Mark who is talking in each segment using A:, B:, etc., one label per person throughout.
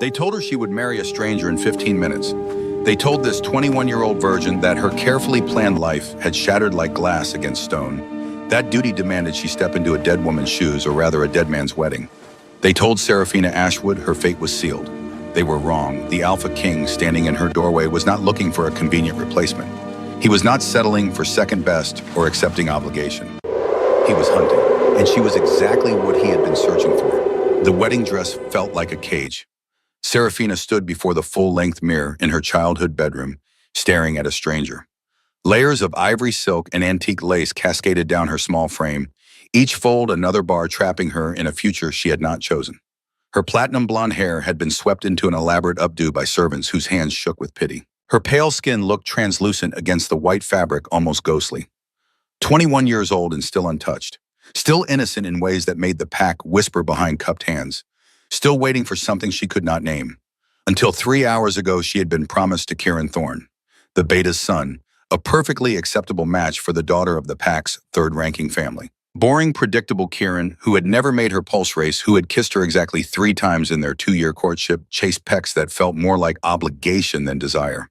A: They told her she would marry a stranger in 15 minutes. They told this 21-year-old virgin that her carefully planned life had shattered like glass against stone. That duty demanded she step into a dead woman's shoes, or rather a dead man's wedding. They told Serafina Ashwood her fate was sealed. They were wrong. The Alpha King standing in her doorway was not looking for a convenient replacement. He was not settling for second best or accepting obligation. He was hunting, and she was exactly what he had been searching for. The wedding dress felt like a cage. Serafina stood before the full-length mirror in her childhood bedroom, staring at a stranger. Layers of ivory silk and antique lace cascaded down her small frame, each fold another bar trapping her in a future she had not chosen. Her platinum blonde hair had been swept into an elaborate updo by servants whose hands shook with pity. Her pale skin looked translucent against the white fabric, almost ghostly. 21 years old and still untouched. Still innocent in ways that made the pack whisper behind cupped hands. Still waiting for something she could not name. Until 3 hours ago, she had been promised to Kieran Thorne, the Beta's son, a perfectly acceptable match for the daughter of the pack's third-ranking family. Boring, predictable Kieran, who had never made her pulse race, who had kissed her exactly 3 times in their 2-year courtship, chased pecs that felt more like obligation than desire.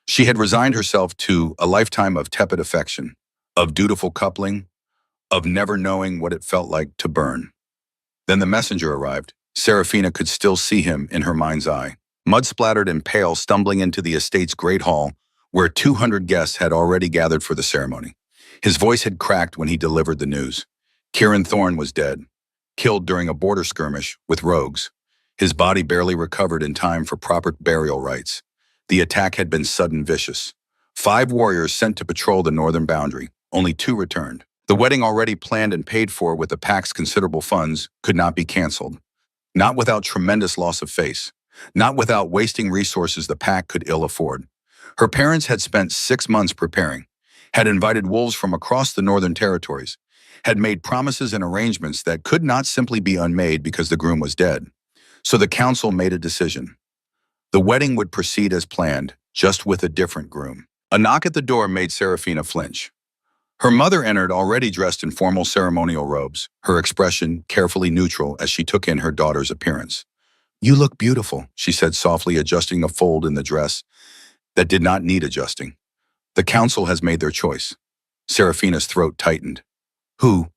A: She had resigned herself to a lifetime of tepid affection, of dutiful coupling, of never knowing what it felt like to burn. Then the messenger arrived. Serafina could still see him in her mind's eye, mud-splattered and pale, stumbling into the estate's great hall, where 200 guests had already gathered for the ceremony. His voice had cracked when he delivered the news. Kieran Thorne was dead, killed during a border skirmish with rogues. His body barely recovered in time for proper burial rites. The attack had been sudden, vicious. 5 warriors sent to patrol the northern boundary. Only 2 returned. The wedding, already planned and paid for with the pack's considerable funds, could not be canceled. Not without tremendous loss of face. Not without wasting resources the pack could ill afford. Her parents had spent 6 months preparing, had invited wolves from across the northern territories, had made promises and arrangements that could not simply be unmade because the groom was dead. So the council made a decision. The wedding would proceed as planned, just with a different groom. A knock at the door made Serafina flinch. Her mother entered, already dressed in formal ceremonial robes, her expression carefully neutral as she took in her daughter's appearance. "You look beautiful," she said softly, adjusting a fold in the dress that did not need adjusting. "The council has made their choice." Serafina's throat tightened. "Who?"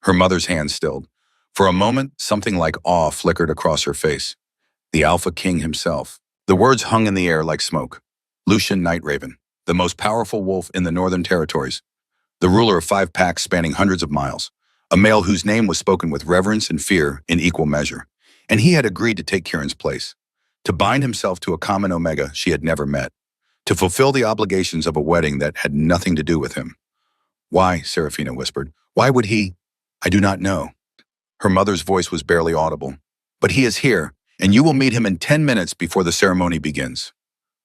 A: Her mother's hand stilled. For a moment, something like awe flickered across her face. "The Alpha King himself." The words hung in the air like smoke. Lucien Nightraven, the most powerful wolf in the Northern Territories, the ruler of 5 packs spanning hundreds of miles, a male whose name was spoken with reverence and fear in equal measure. And he had agreed to take Kieran's place, to bind himself to a common Omega she had never met, to fulfill the obligations of a wedding that had nothing to do with him. "Why?" Serafina whispered. "Why would he?" "I do not know." Her mother's voice was barely audible. "But he is here, and you will meet him in 10 minutes before the ceremony begins."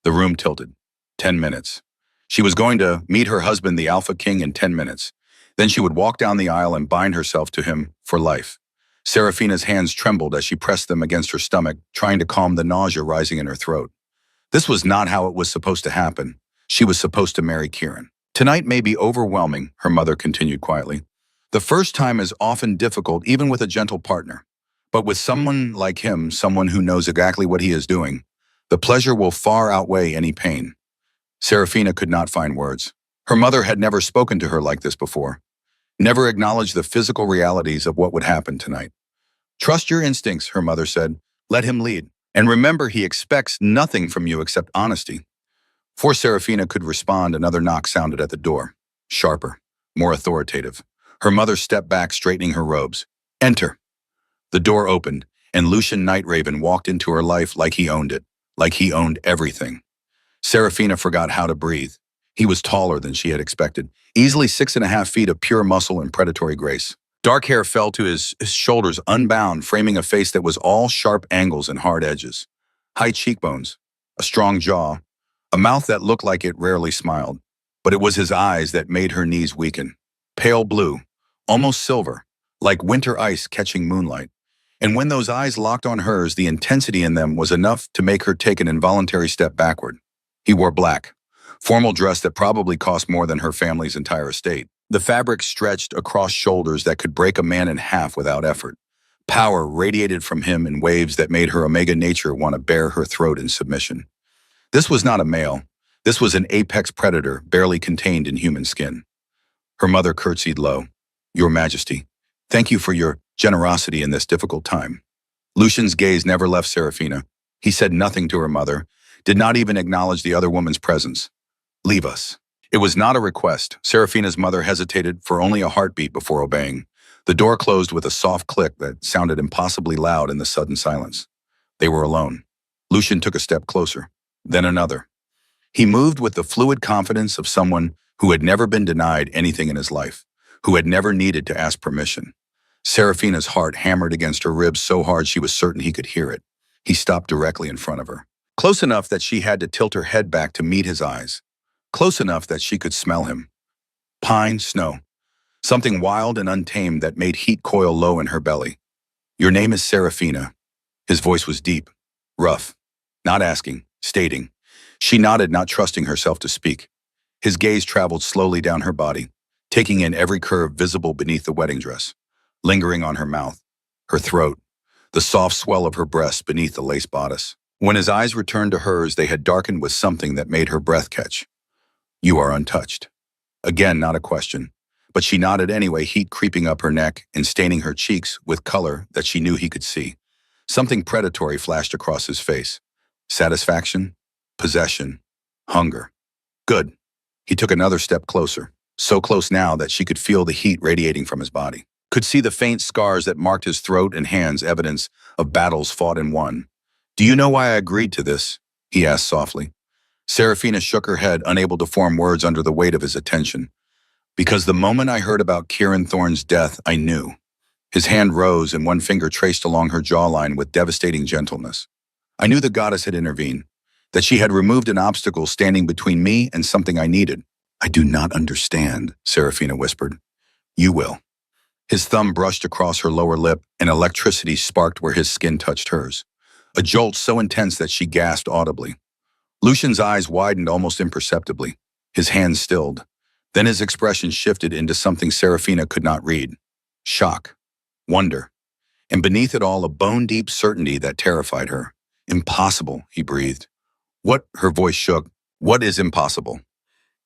A: The room tilted. 10 minutes. She was going to meet her husband, the Alpha King, in 10 minutes. Then she would walk down the aisle and bind herself to him for life. Serafina's hands trembled as she pressed them against her stomach, trying to calm the nausea rising in her throat. This was not how it was supposed to happen. She was supposed to marry Kieran. "Tonight may be overwhelming," her mother continued quietly. "The first time is often difficult, even with a gentle partner. But with someone like him, someone who knows exactly what he is doing, the pleasure will far outweigh any pain." Serafina could not find words. Her mother had never spoken to her like this before, never acknowledged the physical realities of what would happen tonight. "Trust your instincts," her mother said. "Let him lead. And remember, he expects nothing from you except honesty." Before Serafina could respond, another knock sounded at the door. Sharper, more authoritative. Her mother stepped back, straightening her robes. "Enter." The door opened, and Lucien Nightraven walked into her life like he owned it, like he owned everything. Serafina forgot how to breathe. He was taller than she had expected, easily 6.5 feet of pure muscle and predatory grace. Dark hair fell to his shoulders unbound, framing a face that was all sharp angles and hard edges. High cheekbones, a strong jaw, a mouth that looked like it rarely smiled. But it was his eyes that made her knees weaken. Pale blue, almost silver, like winter ice catching moonlight. And when those eyes locked on hers, the intensity in them was enough to make her take an involuntary step backward. He wore black, formal dress that probably cost more than her family's entire estate. The fabric stretched across shoulders that could break a man in half without effort. Power radiated from him in waves that made her Omega nature want to bare her throat in submission. This was not a male. This was an apex predator barely contained in human skin. Her mother curtsied low. Your Majesty, thank you for your generosity in this difficult time. Lucian's gaze never left Serafina. He said nothing to her mother, did not even acknowledge the other woman's presence. Leave us. It was not a request. Serafina's mother hesitated for only a heartbeat before obeying. The door closed with a soft click that sounded impossibly loud in the sudden silence. They were alone. Lucian took a step closer, then another. He moved with the fluid confidence of someone who had never been denied anything in his life, who had never needed to ask permission. Serafina's heart hammered against her ribs so hard she was certain he could hear it. He stopped directly in front of her, close enough that she had to tilt her head back to meet his eyes, close enough that she could smell him. Pine, snow, something wild and untamed that made heat coil low in her belly. Your name is Serafina. His voice was deep, rough, not asking, stating. She nodded, not trusting herself to speak. His gaze traveled slowly down her body, taking in every curve visible beneath the wedding dress, lingering on her mouth, her throat, the soft swell of her breasts beneath the lace bodice. When his eyes returned to hers, they had darkened with something that made her breath catch. You are untouched. Again, not a question, but she nodded anyway, heat creeping up her neck and staining her cheeks with color that she knew he could see. Something predatory flashed across his face. Satisfaction, possession, hunger. Good. He took another step closer, so close now that she could feel the heat radiating from his body, could see the faint scars that marked his throat and hands, evidence of battles fought and won. Do you know why I agreed to this? He asked softly. Serafina shook her head, unable to form words under the weight of his attention. Because the moment I heard about Kieran Thorne's death, I knew. His hand rose and one finger traced along her jawline with devastating gentleness. I knew the goddess had intervened, that she had removed an obstacle standing between me and something I needed. I do not understand, Serafina whispered. You will. His thumb brushed across her lower lip and electricity sparked where his skin touched hers. A jolt so intense that she gasped audibly. Lucian's eyes widened almost imperceptibly. His hands stilled. Then his expression shifted into something Serafina could not read. Shock. Wonder. And beneath it all, a bone-deep certainty that terrified her. Impossible, he breathed. What? Her voice shook. What is impossible?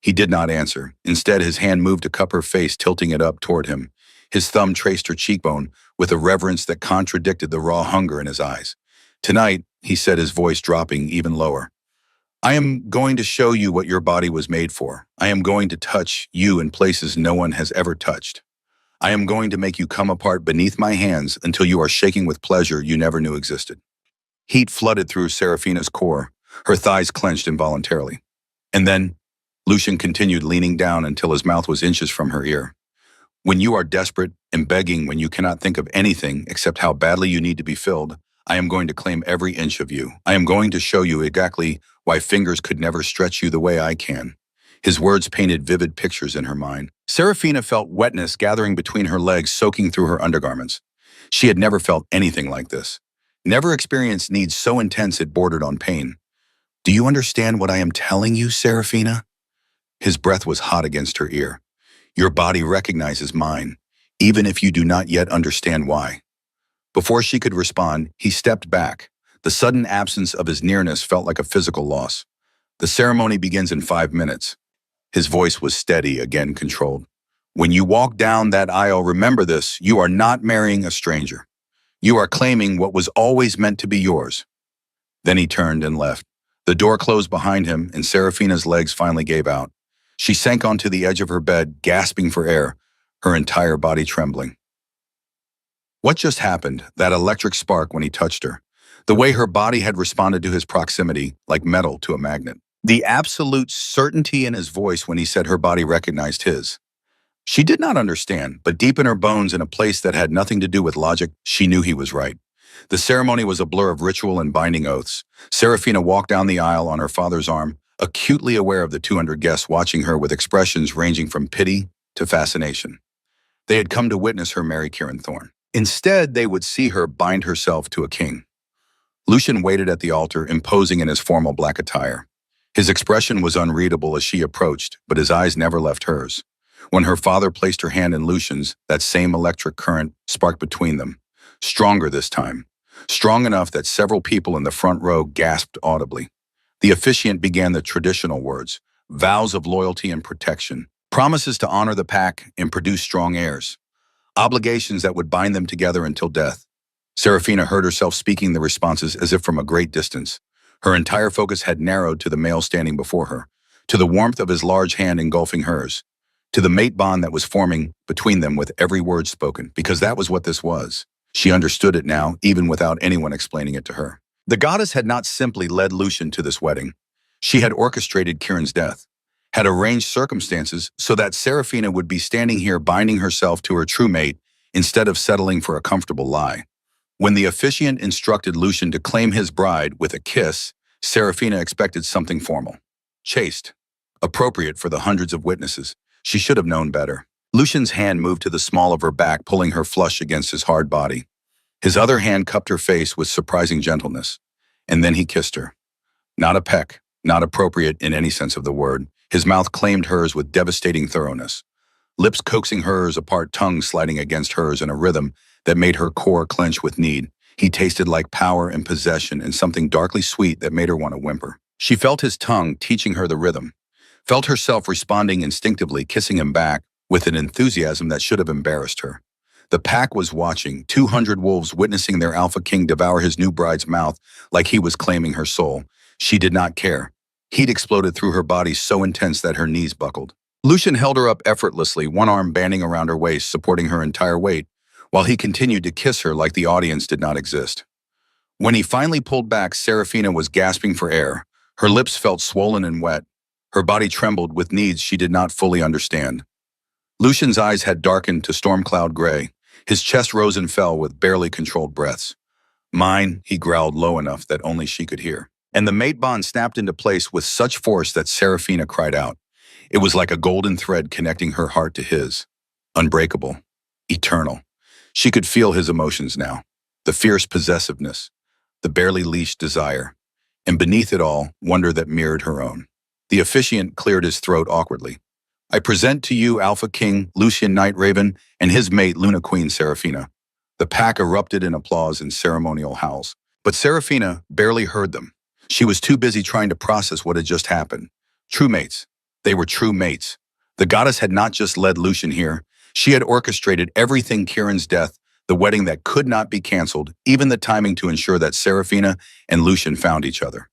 A: He did not answer. Instead, his hand moved to cup her face, tilting it up toward him. His thumb traced her cheekbone with a reverence that contradicted the raw hunger in his eyes. Tonight, he said, his voice dropping even lower. I am going to show you what your body was made for. I am going to touch you in places no one has ever touched. I am going to make you come apart beneath my hands until you are shaking with pleasure you never knew existed. Heat flooded through Serafina's core. Her thighs clenched involuntarily. And then, Lucian continued, leaning down until his mouth was inches from her ear. When you are desperate and begging, when you cannot think of anything except how badly you need to be filled, I am going to claim every inch of you. I am going to show you exactly why fingers could never stretch you the way I can. His words painted vivid pictures in her mind. Serafina felt wetness gathering between her legs, soaking through her undergarments. She had never felt anything like this. Never experienced needs so intense it bordered on pain. Do you understand what I am telling you, Serafina? His breath was hot against her ear. Your body recognizes mine, even if you do not yet understand why. Before she could respond, he stepped back. The sudden absence of his nearness felt like a physical loss. The ceremony begins in 5 minutes. His voice was steady, again controlled. When you walk down that aisle, remember this, you are not marrying a stranger. You are claiming what was always meant to be yours. Then he turned and left. The door closed behind him and Serafina's legs finally gave out. She sank onto the edge of her bed, gasping for air, her entire body trembling. What just happened, that electric spark when he touched her? The way her body had responded to his proximity, like metal to a magnet. The absolute certainty in his voice when he said her body recognized his. She did not understand, but deep in her bones, in a place that had nothing to do with logic, she knew he was right. The ceremony was a blur of ritual and binding oaths. Serafina walked down the aisle on her father's arm, acutely aware of the 200 guests watching her with expressions ranging from pity to fascination. They had come to witness her marry Kieran Thorne. Instead, they would see her bind herself to a king. Lucian waited at the altar, imposing in his formal black attire. His expression was unreadable as she approached, but his eyes never left hers. When her father placed her hand in Lucian's, that same electric current sparked between them. Stronger this time. Strong enough that several people in the front row gasped audibly. The officiant began the traditional words, vows of loyalty and protection, promises to honor the pack and produce strong heirs, obligations that would bind them together until death. Serafina heard herself speaking the responses as if from a great distance. Her entire focus had narrowed to the male standing before her, to the warmth of his large hand engulfing hers, to the mate bond that was forming between them with every word spoken, because that was what this was. She understood it now, even without anyone explaining it to her. The goddess had not simply led Lucian to this wedding. She had orchestrated Kieran's death, had arranged circumstances so that Serafina would be standing here binding herself to her true mate instead of settling for a comfortable lie. When the officiant instructed Lucian to claim his bride with a kiss, Serafina expected something formal, chaste, appropriate for the hundreds of witnesses. She should have known better. Lucian's hand moved to the small of her back, pulling her flush against his hard body. His other hand cupped her face with surprising gentleness, and then he kissed her. Not a peck, not appropriate in any sense of the word. His mouth claimed hers with devastating thoroughness, lips coaxing hers apart, tongue sliding against hers in a rhythm that made her core clench with need. He tasted like power and possession and something darkly sweet that made her want to whimper. She felt his tongue teaching her the rhythm, felt herself responding instinctively, kissing him back with an enthusiasm that should have embarrassed her. The pack was watching, 200 wolves witnessing their alpha king devour his new bride's mouth like he was claiming her soul. She did not care. Heat exploded through her body so intense that her knees buckled. Lucian held her up effortlessly, one arm banding around her waist, supporting her entire weight, while he continued to kiss her like the audience did not exist. When he finally pulled back, Serafina was gasping for air. Her lips felt swollen and wet. Her body trembled with needs she did not fully understand. Lucian's eyes had darkened to storm cloud gray. His chest rose and fell with barely controlled breaths. Mine, he growled low enough that only she could hear. And the mate bond snapped into place with such force that Serafina cried out. It was like a golden thread connecting her heart to his. Unbreakable. Eternal. She could feel his emotions now. The fierce possessiveness. The barely leashed desire. And beneath it all, wonder that mirrored her own. The officiant cleared his throat awkwardly. I present to you Alpha King Lucian Night Raven and his mate Luna Queen Serafina. The pack erupted in applause and ceremonial howls. But Serafina barely heard them. She was too busy trying to process what had just happened. True mates. They were true mates. The goddess had not just led Lucian here. She had orchestrated everything: Kieran's death, the wedding that could not be canceled, even the timing to ensure that Serafina and Lucian found each other.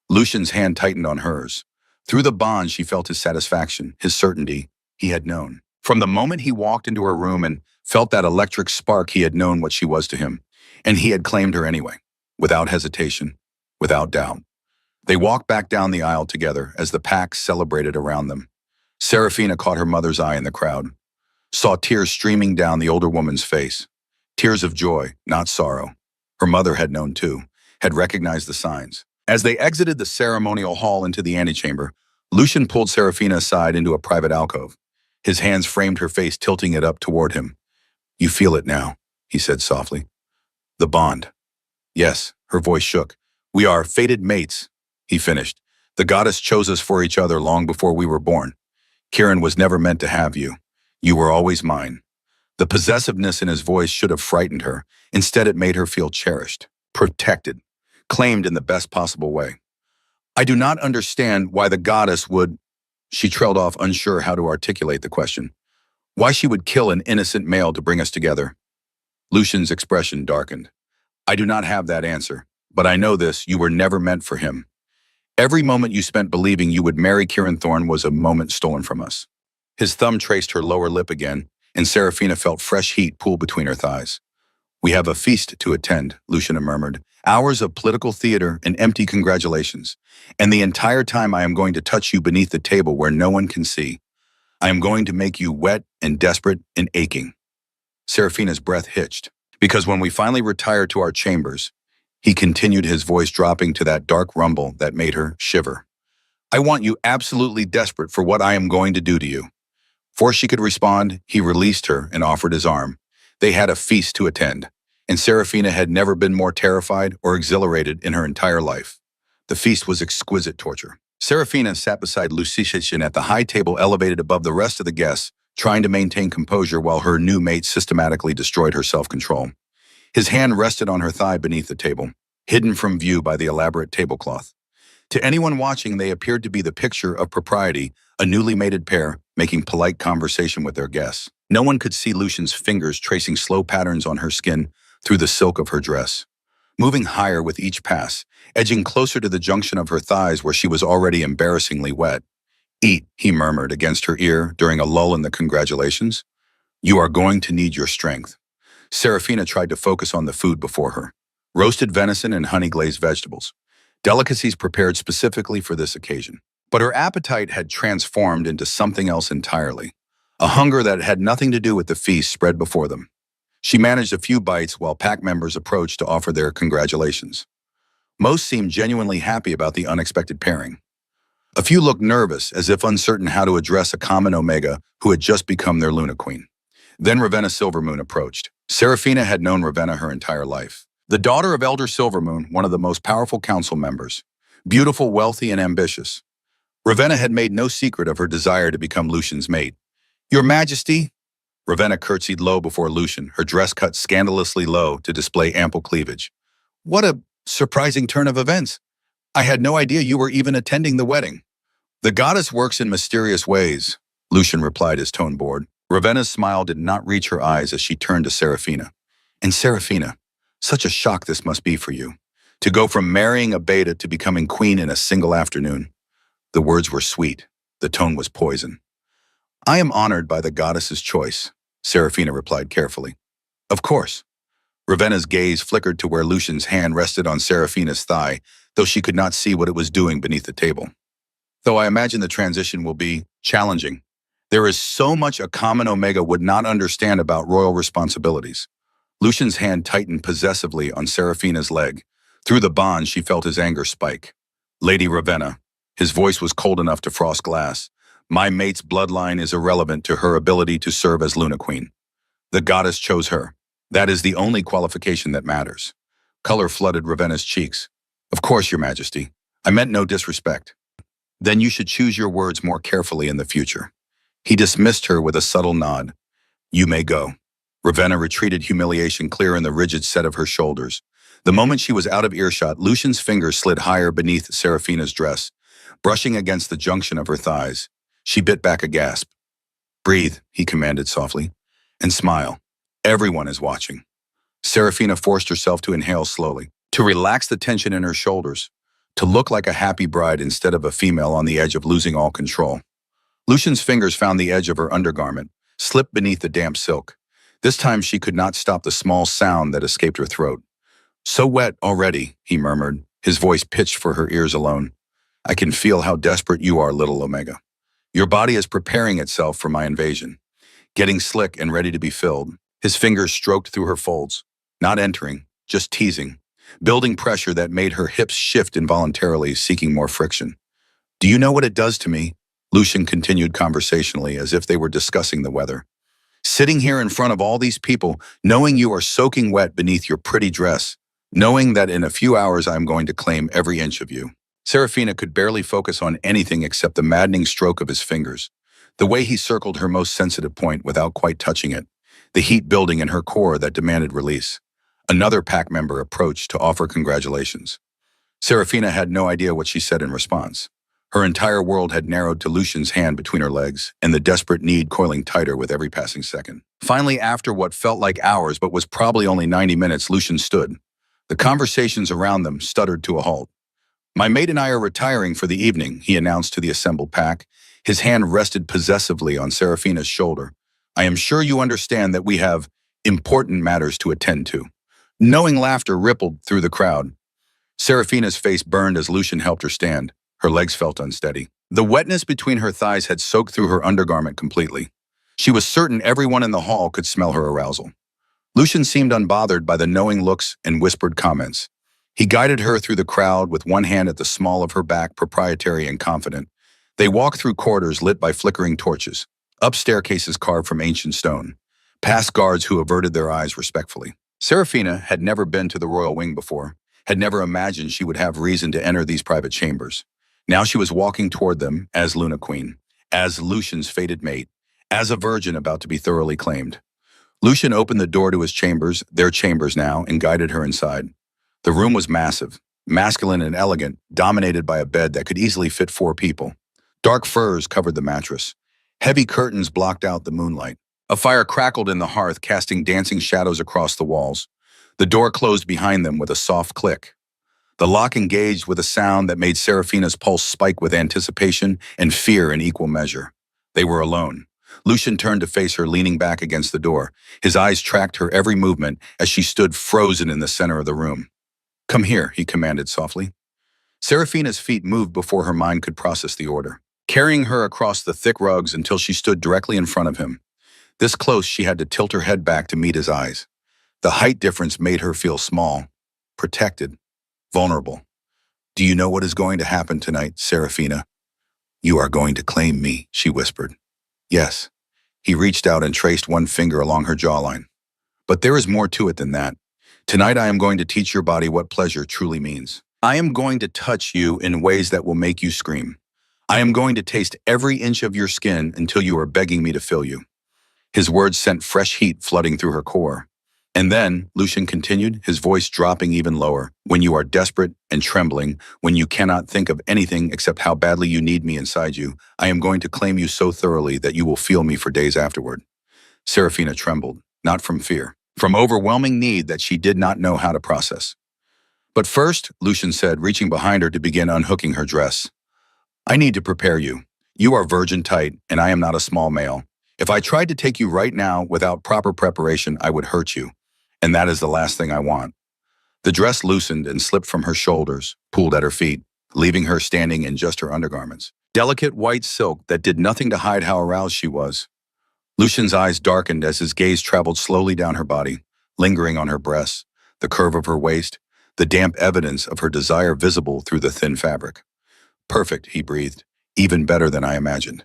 A: Lucian's hand tightened on hers. Through the bond, she felt his satisfaction, his certainty. He had known. From the moment he walked into her room and felt that electric spark, he had known what she was to him. And he had claimed her anyway, without hesitation, without doubt. They walked back down the aisle together as the pack celebrated around them. Serafina caught her mother's eye in the crowd, saw tears streaming down the older woman's face. Tears of joy, not sorrow. Her mother had known too, had recognized the signs. As they exited the ceremonial hall into the antechamber, Lucian pulled Serafina aside into a private alcove. His hands framed her face, tilting it up toward him. You feel it now, he said softly. The bond. Yes, her voice shook. We are fated mates, he finished. The goddess chose us for each other long before we were born. Kieran was never meant to have you. You were always mine. The possessiveness in his voice should have frightened her. Instead, it made her feel cherished, protected, claimed in the best possible way. I do not understand why the goddess would... She trailed off, unsure how to articulate the question. Why she would kill an innocent male to bring us together. Lucian's expression darkened. I do not have that answer, but I know this: you were never meant for him. Every moment you spent believing you would marry Kieran Thorne was a moment stolen from us. His thumb traced her lower lip again, and Serafina felt fresh heat pool between her thighs. We have a feast to attend, Lucian murmured. Hours of political theater and empty congratulations. And the entire time I am going to touch you beneath the table where no one can see. I am going to make you wet and desperate and aching. Serafina's breath hitched, because when we finally retired to our chambers, he continued, his voice dropping to that dark rumble that made her shiver. I want you absolutely desperate for what I am going to do to you. Before she could respond, he released her and offered his arm. They had a feast to attend, and Serafina had never been more terrified or exhilarated in her entire life. The feast was exquisite torture. Serafina sat beside Lucian at the high table elevated above the rest of the guests, trying to maintain composure while her new mate systematically destroyed her self-control. His hand rested on her thigh beneath the table, hidden from view by the elaborate tablecloth. To anyone watching, they appeared to be the picture of propriety, a newly mated pair making polite conversation with their guests. No one could see Lucian's fingers tracing slow patterns on her skin through the silk of her dress, moving higher with each pass, edging closer to the junction of her thighs where she was already embarrassingly wet. "Eat," he murmured against her ear during a lull in the congratulations. "You are going to need your strength." Serafina tried to focus on the food before her. Roasted venison and honey-glazed vegetables, delicacies prepared specifically for this occasion. But her appetite had transformed into something else entirely, a hunger that had nothing to do with the feast spread before them. She managed a few bites while pack members approached to offer their congratulations. Most seemed genuinely happy about the unexpected pairing. A few looked nervous, as if uncertain how to address a common Omega who had just become their Luna Queen. Then Ravenna Silvermoon approached. Serafina had known Ravenna her entire life. The daughter of Elder Silvermoon, one of the most powerful council members. Beautiful, wealthy, and ambitious. Ravenna had made no secret of her desire to become Lucian's mate. "Your Majesty," Ravenna curtsied low before Lucian, her dress cut scandalously low to display ample cleavage. "What a surprising turn of events. I had no idea you were even attending the wedding." "The goddess works in mysterious ways," Lucian replied, his tone bored. Ravenna's smile did not reach her eyes as she turned to Serafina. "And Serafina, such a shock this must be for you. To go from marrying a beta to becoming queen in a single afternoon." The words were sweet. The tone was poison. "I am honored by the goddess's choice," Serafina replied carefully. "Of course." Ravenna's gaze flickered to where Lucian's hand rested on Serafina's thigh, though she could not see what it was doing beneath the table. "Though I imagine the transition will be challenging. There is so much a common Omega would not understand about royal responsibilities." Lucian's hand tightened possessively on Serafina's leg. Through the bond, she felt his anger spike. "Lady Ravenna," his voice was cold enough to frost glass, "my mate's bloodline is irrelevant to her ability to serve as Luna Queen. The goddess chose her. That is the only qualification that matters." Color flooded Ravenna's cheeks. "Of course, Your Majesty. I meant no disrespect." "Then you should choose your words more carefully in the future." He dismissed her with a subtle nod. "You may go." Ravenna retreated, humiliation clear in the rigid set of her shoulders. The moment she was out of earshot, Lucian's fingers slid higher beneath Serafina's dress, brushing against the junction of her thighs. She bit back a gasp. "Breathe," he commanded softly, "and smile. Everyone is watching." Serafina forced herself to inhale slowly, to relax the tension in her shoulders, to look like a happy bride instead of a female on the edge of losing all control. Lucian's fingers found the edge of her undergarment, slipped beneath the damp silk. This time she could not stop the small sound that escaped her throat. "So wet already," he murmured, his voice pitched for her ears alone. "I can feel how desperate you are, little Omega. Your body is preparing itself for my invasion, getting slick and ready to be filled." His fingers stroked through her folds, not entering, just teasing, building pressure that made her hips shift involuntarily, seeking more friction. "Do you know what it does to me?" Lucian continued conversationally, as if they were discussing the weather. "Sitting here in front of all these people, knowing you are soaking wet beneath your pretty dress, knowing that in a few hours I am going to claim every inch of you." Serafina could barely focus on anything except the maddening stroke of his fingers, the way he circled her most sensitive point without quite touching it, the heat building in her core that demanded release. Another pack member approached to offer congratulations. Serafina had no idea what she said in response. Her entire world had narrowed to Lucian's hand between her legs, and the desperate need coiling tighter with every passing second. Finally, after what felt like hours but was probably only 90 minutes, Lucian stood. The conversations around them stuttered to a halt. "My mate and I are retiring for the evening," he announced to the assembled pack. His hand rested possessively on Serafina's shoulder. "I am sure you understand that we have important matters to attend to." Knowing laughter rippled through the crowd. Serafina's face burned as Lucian helped her stand. Her legs felt unsteady. The wetness between her thighs had soaked through her undergarment completely. She was certain everyone in the hall could smell her arousal. Lucian seemed unbothered by the knowing looks and whispered comments. He guided her through the crowd with one hand at the small of her back, proprietary and confident. They walked through corridors lit by flickering torches, up staircases carved from ancient stone, past guards who averted their eyes respectfully. Serafina had never been to the royal wing before, had never imagined she would have reason to enter these private chambers. Now she was walking toward them as Luna Queen, as Lucian's fated mate, as a virgin about to be thoroughly claimed. Lucian opened the door to his chambers, their chambers now, and guided her inside. The room was massive, masculine and elegant, dominated by a bed that could easily fit 4 people. Dark furs covered the mattress. Heavy curtains blocked out the moonlight. A fire crackled in the hearth, casting dancing shadows across the walls. The door closed behind them with a soft click. The lock engaged with a sound that made Serafina's pulse spike with anticipation and fear in equal measure. They were alone. Lucian turned to face her, leaning back against the door. His eyes tracked her every movement as she stood frozen in the center of the room. "Come here," he commanded softly. Serafina's feet moved before her mind could process the order, carrying her across the thick rugs until she stood directly in front of him. This close, she had to tilt her head back to meet his eyes. The height difference made her feel small, protected, vulnerable. "Do you know what is going to happen tonight, Serafina?" "You are going to claim me," she whispered. "Yes." He reached out and traced one finger along her jawline. "But there is more to it than that. Tonight I am going to teach your body what pleasure truly means. I am going to touch you in ways that will make you scream. I am going to taste every inch of your skin until you are begging me to fill you." His words sent fresh heat flooding through her core. "And then," Lucian continued, his voice dropping even lower, "when you are desperate and trembling, when you cannot think of anything except how badly you need me inside you, I am going to claim you so thoroughly that you will feel me for days afterward." Serafina trembled, not from fear, from overwhelming need that she did not know how to process. "But first," Lucian said, reaching behind her to begin unhooking her dress, "I need to prepare you. You are virgin tight, and I am not a small male. If I tried to take you right now without proper preparation, I would hurt you. And that is the last thing I want." The dress loosened and slipped from her shoulders, pulled at her feet, leaving her standing in just her undergarments. Delicate white silk that did nothing to hide how aroused she was. Lucian's eyes darkened as his gaze traveled slowly down her body, lingering on her breasts, the curve of her waist, the damp evidence of her desire visible through the thin fabric. "Perfect," he breathed, "even better than I imagined."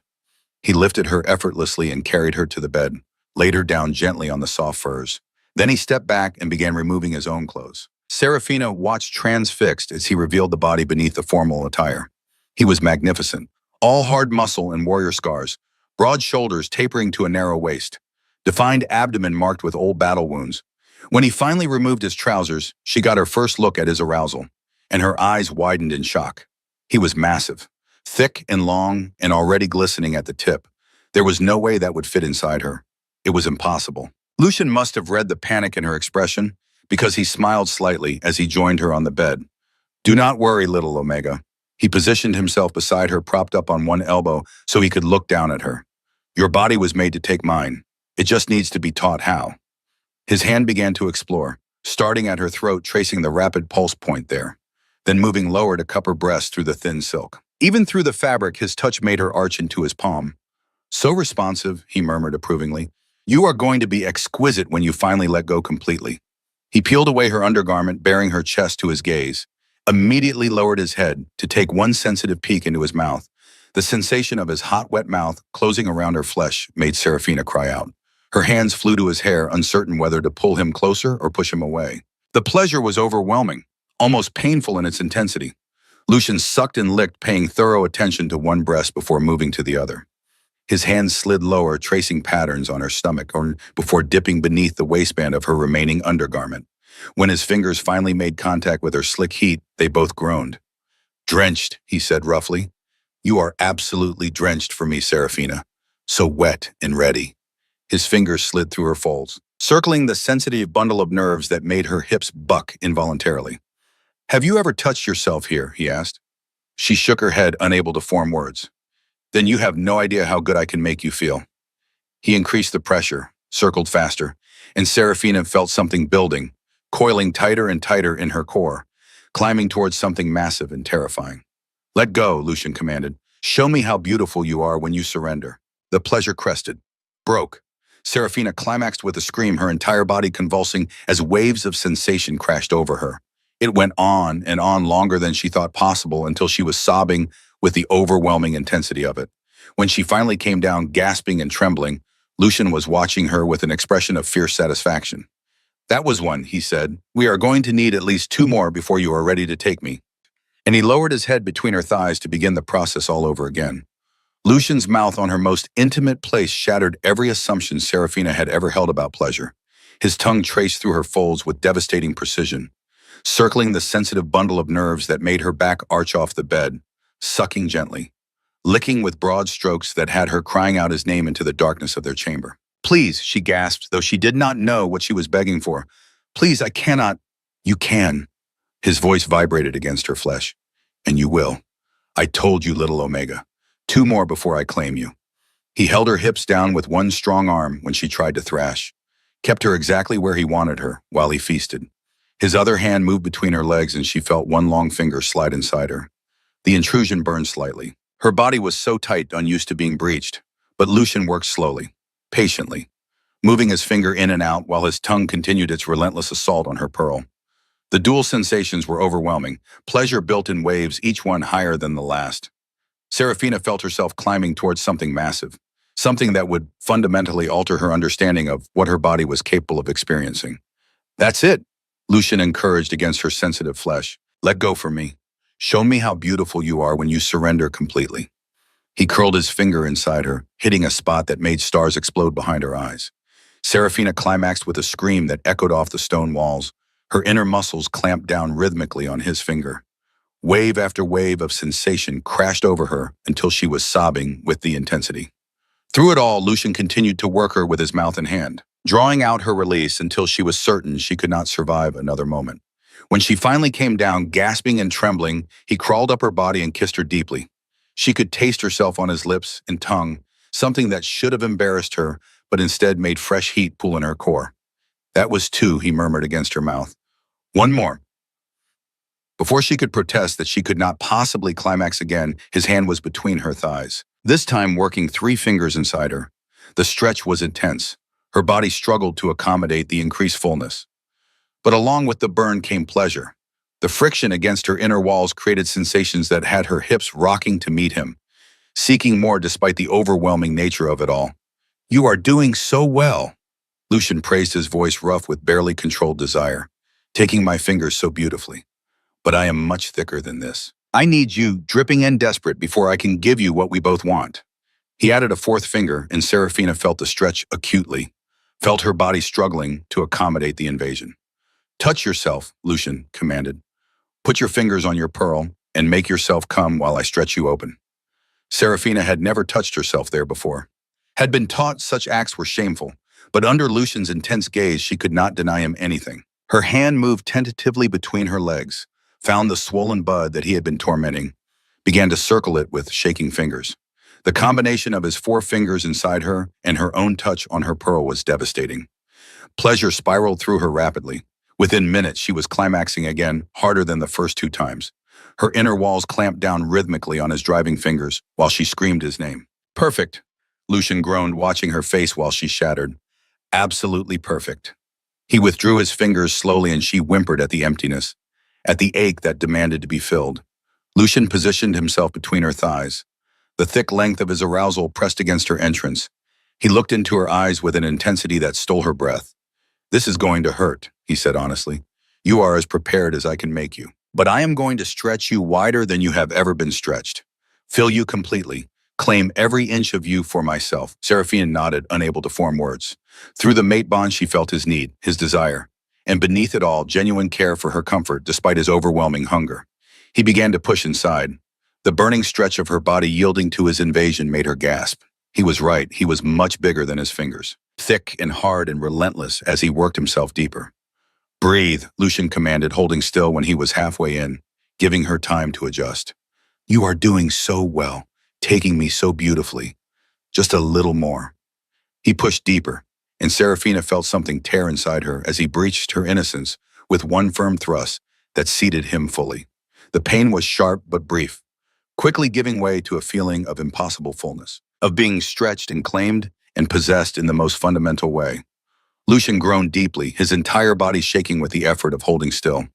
A: He lifted her effortlessly and carried her to the bed, laid her down gently on the soft furs. Then he stepped back and began removing his own clothes. Serafina watched transfixed as he revealed the body beneath the formal attire. He was magnificent, all hard muscle and warrior scars, broad shoulders tapering to a narrow waist, defined abdomen marked with old battle wounds. When he finally removed his trousers, she got her first look at his arousal, and her eyes widened in shock. He was massive, thick and long, and already glistening at the tip. There was no way that would fit inside her. It was impossible. Lucian must have read the panic in her expression, because he smiled slightly as he joined her on the bed. "Do not worry, little Omega." He positioned himself beside her, propped up on one elbow so he could look down at her. "Your body was made to take mine. It just needs to be taught how." His hand began to explore, starting at her throat, tracing the rapid pulse point there, then moving lower to cup her breast through the thin silk. Even through the fabric, his touch made her arch into his palm. "So responsive," he murmured approvingly. "You are going to be exquisite when you finally let go completely." He peeled away her undergarment, baring her chest to his gaze, immediately lowered his head to take one sensitive peek into his mouth. The sensation of his hot, wet mouth closing around her flesh made Serafina cry out. Her hands flew to his hair, uncertain whether to pull him closer or push him away. The pleasure was overwhelming, almost painful in its intensity. Lucian sucked and licked, paying thorough attention to one breast before moving to the other. His hands slid lower, tracing patterns on her stomach before dipping beneath the waistband of her remaining undergarment. When his fingers finally made contact with her slick heat, they both groaned. "Drenched," he said roughly. "You are absolutely drenched for me, Serafina. So wet and ready." His fingers slid through her folds, circling the sensitive bundle of nerves that made her hips buck involuntarily. "Have you ever touched yourself here?" he asked. She shook her head, unable to form words. "Then you have no idea how good I can make you feel." He increased the pressure, circled faster, and Serafina felt something building, coiling tighter and tighter in her core, climbing towards something massive and terrifying. "Let go," Lucian commanded. "Show me how beautiful you are when you surrender." The pleasure crested, broke. Serafina climaxed with a scream, her entire body convulsing as waves of sensation crashed over her. It went on and on longer than she thought possible until she was sobbing with the overwhelming intensity of it. When she finally came down, gasping and trembling, Lucian was watching her with an expression of fierce satisfaction. "That was one," he said. "We are going to need at least 2 more before you are ready to take me." And he lowered his head between her thighs to begin the process all over again. Lucian's mouth on her most intimate place shattered every assumption Serafina had ever held about pleasure. His tongue traced through her folds with devastating precision, circling the sensitive bundle of nerves that made her back arch off the bed, sucking gently, licking with broad strokes that had her crying out his name into the darkness of their chamber. "Please," she gasped, though she did not know what she was begging for. "Please, I cannot." "You can." His voice vibrated against her flesh. "And you will. I told you, little Omega. 2 more before I claim you." He held her hips down with one strong arm when she tried to thrash, kept her exactly where he wanted her while he feasted. His other hand moved between her legs and she felt one long finger slide inside her. The intrusion burned slightly. Her body was so tight, unused to being breached, but Lucian worked slowly, patiently, moving his finger in and out while his tongue continued its relentless assault on her pearl. The dual sensations were overwhelming, pleasure built in waves, each one higher than the last. Serafina felt herself climbing towards something massive, something that would fundamentally alter her understanding of what her body was capable of experiencing. "That's it," Lucian encouraged against her sensitive flesh. "Let go for me. Show me how beautiful you are when you surrender completely." He curled his finger inside her, hitting a spot that made stars explode behind her eyes. Serafina climaxed with a scream that echoed off the stone walls. Her inner muscles clamped down rhythmically on his finger. Wave after wave of sensation crashed over her until she was sobbing with the intensity. Through it all, Lucian continued to work her with his mouth and hand, drawing out her release until she was certain she could not survive another moment. When she finally came down, gasping and trembling, he crawled up her body and kissed her deeply. She could taste herself on his lips and tongue, something that should have embarrassed her, but instead made fresh heat pool in her core. "That was 2, he murmured against her mouth. "1 more." Before she could protest that she could not possibly climax again, his hand was between her thighs, this time working 3 fingers inside her. The stretch was intense. Her body struggled to accommodate the increased fullness. But along with the burn came pleasure. The friction against her inner walls created sensations that had her hips rocking to meet him, seeking more despite the overwhelming nature of it all. "You are doing so well." Lucian praised, his voice rough with barely controlled desire, "taking my fingers so beautifully. But I am much thicker than this. I need you, dripping and desperate, before I can give you what we both want." He added a 4th finger, and Serafina felt the stretch acutely, felt her body struggling to accommodate the invasion. "Touch yourself," Lucian commanded. "Put your fingers on your pearl and make yourself come while I stretch you open." Serafina had never touched herself there before, had been taught such acts were shameful, but under Lucian's intense gaze she could not deny him anything. Her hand moved tentatively between her legs, found the swollen bud that he had been tormenting, began to circle it with shaking fingers. The combination of his 4 fingers inside her and her own touch on her pearl was devastating. Pleasure spiraled through her rapidly. Within minutes, she was climaxing again, harder than the first 2 times. Her inner walls clamped down rhythmically on his driving fingers while she screamed his name. "Perfect," Lucian groaned, watching her face while she shattered. "Absolutely perfect." He withdrew his fingers slowly and she whimpered at the emptiness, at the ache that demanded to be filled. Lucian positioned himself between her thighs. The thick length of his arousal pressed against her entrance. He looked into her eyes with an intensity that stole her breath. "This is going to hurt," he said honestly. "You are as prepared as I can make you. But I am going to stretch you wider than you have ever been stretched. Fill you completely. Claim every inch of you for myself." Serafina nodded, unable to form words. Through the mate bond she felt his need, his desire, and beneath it all, genuine care for her comfort despite his overwhelming hunger. He began to push inside. The burning stretch of her body yielding to his invasion made her gasp. He was right, he was much bigger than his fingers, thick and hard and relentless as he worked himself deeper. "Breathe," Lucian commanded, holding still when he was halfway in, giving her time to adjust. "You are doing so well, taking me so beautifully. Just a little more." He pushed deeper, and Serafina felt something tear inside her as he breached her innocence with one firm thrust that seated him fully. The pain was sharp but brief, quickly giving way to a feeling of impossible fullness, of being stretched and claimed and possessed in the most fundamental way. Lucian groaned deeply, his entire body shaking with the effort of holding still.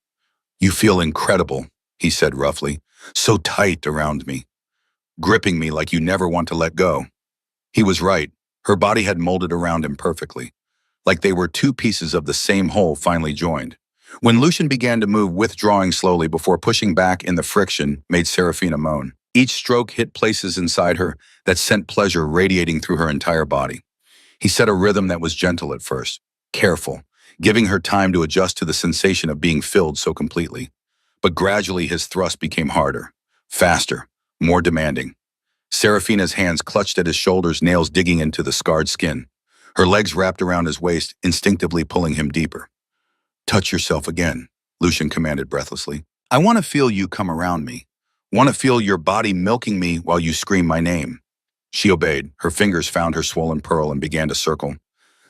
A: "You feel incredible," he said roughly, "so tight around me, gripping me like you never want to let go." He was right. Her body had molded around him perfectly, like they were 2 pieces of the same whole finely joined. When Lucian began to move, withdrawing slowly before pushing back in, the friction made Serafina moan. Each stroke hit places inside her that sent pleasure radiating through her entire body. He set a rhythm that was gentle at first, careful, giving her time to adjust to the sensation of being filled so completely. But gradually his thrust became harder, faster, more demanding. Serafina's hands clutched at his shoulders, nails digging into the scarred skin. Her legs wrapped around his waist, instinctively pulling him deeper. "Touch yourself again," Lucian commanded breathlessly. "I want to feel you come around me. Want to feel your body milking me while you scream my name." She obeyed. Her fingers found her swollen pearl and began to circle.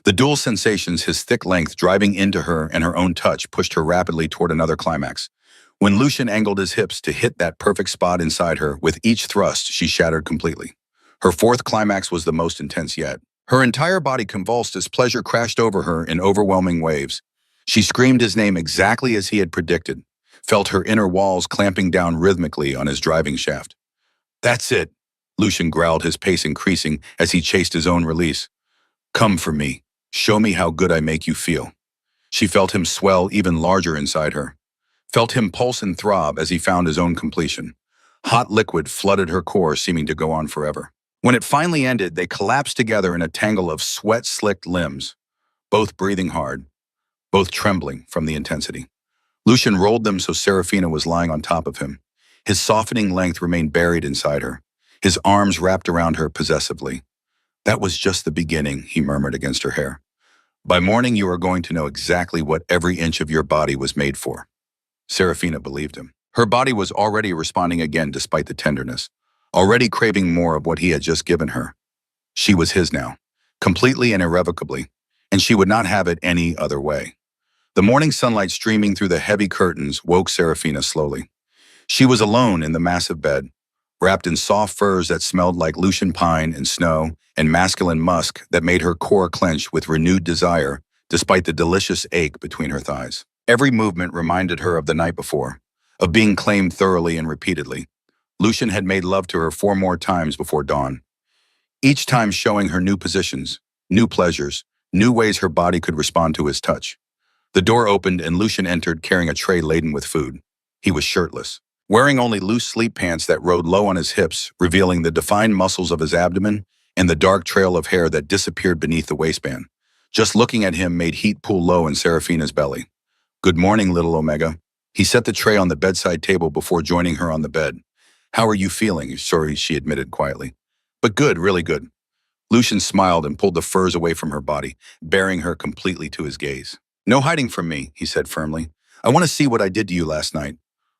A: The dual sensations, his thick length driving into her and her own touch, pushed her rapidly toward another climax. When Lucian angled his hips to hit that perfect spot inside her, with each thrust, she shattered completely. Her fourth climax was the most intense yet. Her entire body convulsed as pleasure crashed over her in overwhelming waves. She screamed his name exactly as he had predicted, felt her inner walls clamping down rhythmically on his driving shaft. "That's it," Lucian growled, his pace increasing as he chased his own release. "Come for me. Show me how good I make you feel." She felt him swell even larger inside her, felt him pulse and throb as he found his own completion. Hot liquid flooded her core, seeming to go on forever. When it finally ended, they collapsed together in a tangle of sweat-slicked limbs, both breathing hard, both trembling from the intensity. Lucian rolled them so Serafina was lying on top of him. His softening length remained buried inside her, his arms wrapped around her possessively. "That was just the beginning," he murmured against her hair. "By morning you are going to know exactly what every inch of your body was made for." Serafina believed him. Her body was already responding again despite the tenderness, already craving more of what he had just given her. She was his now, completely and irrevocably, and she would not have it any other way. The morning sunlight streaming through the heavy curtains woke Serafina slowly. She was alone in the massive bed, wrapped in soft furs that smelled like Lucian pine and snow and masculine musk that made her core clench with renewed desire despite the delicious ache between her thighs. Every movement reminded her of the night before, of being claimed thoroughly and repeatedly. Lucian had made love to her 4 more times before dawn, each time showing her new positions, new pleasures, new ways her body could respond to his touch. The door opened and Lucian entered carrying a tray laden with food. He was shirtless, wearing only loose sleep pants that rode low on his hips, revealing the defined muscles of his abdomen and the dark trail of hair that disappeared beneath the waistband. Just looking at him made heat pool low in Serafina's belly. "Good morning, little Omega." He set the tray on the bedside table before joining her on the bed. "How are you feeling?" "Sorry," she admitted quietly. "But good, really good." Lucian smiled and pulled the furs away from her body, bearing her completely to his gaze. "No hiding from me," he said firmly. "I want to see what I did to you last night.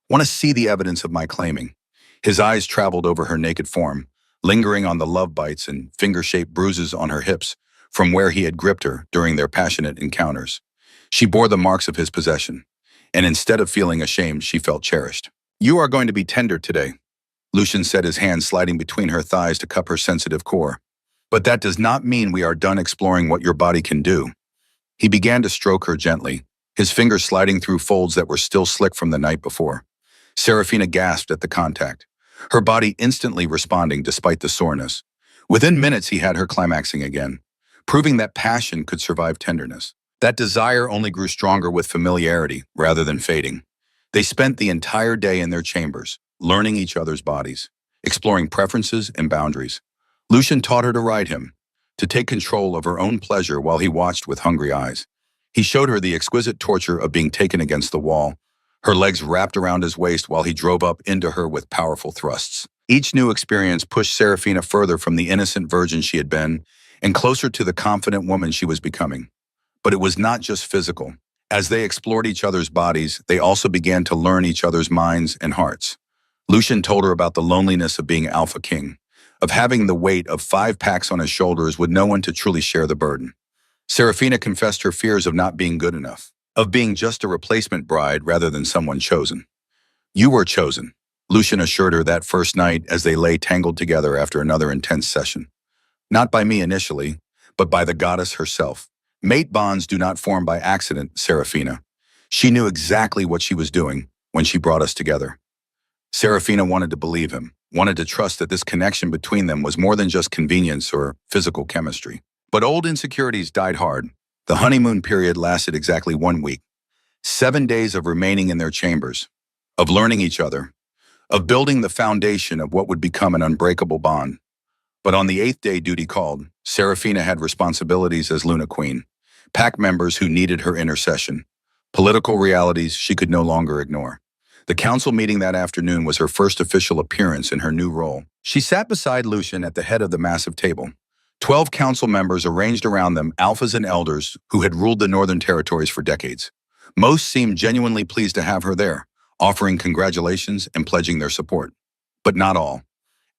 A: Want to see the evidence of my claiming." His eyes traveled over her naked form, lingering on the love bites and finger-shaped bruises on her hips from where he had gripped her during their passionate encounters. She bore the marks of his possession, and instead of feeling ashamed, she felt cherished. "You are going to be tender today," Lucian said, his hand sliding between her thighs to cup her sensitive core. "But that does not mean we are done exploring what your body can do." He began to stroke her gently, his fingers sliding through folds that were still slick from the night before. Serafina gasped at the contact, her body instantly responding despite the soreness. Within minutes, he had her climaxing again, proving that passion could survive tenderness. That desire only grew stronger with familiarity rather than fading. They spent the entire day in their chambers, learning each other's bodies, exploring preferences and boundaries. Lucian taught her to ride him, to take control of her own pleasure while he watched with hungry eyes. He showed her the exquisite torture of being taken against the wall, her legs wrapped around his waist while he drove up into her with powerful thrusts. Each new experience pushed Serafina further from the innocent virgin she had been and closer to the confident woman she was becoming. But it was not just physical. As they explored each other's bodies, they also began to learn each other's minds and hearts. Lucian told her about the loneliness of being Alpha King, of having the weight of 5 packs on his shoulders with no one to truly share the burden. Serafina confessed her fears of not being good enough, of being just a replacement bride rather than someone chosen. "You were chosen," Lucian assured her that first night as they lay tangled together after another intense session. "Not by me initially, but by the goddess herself. Mate bonds do not form by accident, Serafina. She knew exactly what she was doing when she brought us together." Serafina wanted to believe him, wanted to trust that this connection between them was more than just convenience or physical chemistry. But old insecurities died hard. The honeymoon period lasted exactly 1 week. 7 days of remaining in their chambers, of learning each other, of building the foundation of what would become an unbreakable bond. But on the eighth day duty called, Serafina had responsibilities as Luna Queen, pack members who needed her intercession, political realities she could no longer ignore. The council meeting that afternoon was her first official appearance in her new role. She sat beside Lucian at the head of the massive table. 12 council members arranged around them, alphas and elders who had ruled the Northern Territories for decades. Most seemed genuinely pleased to have her there, offering congratulations and pledging their support. But not all.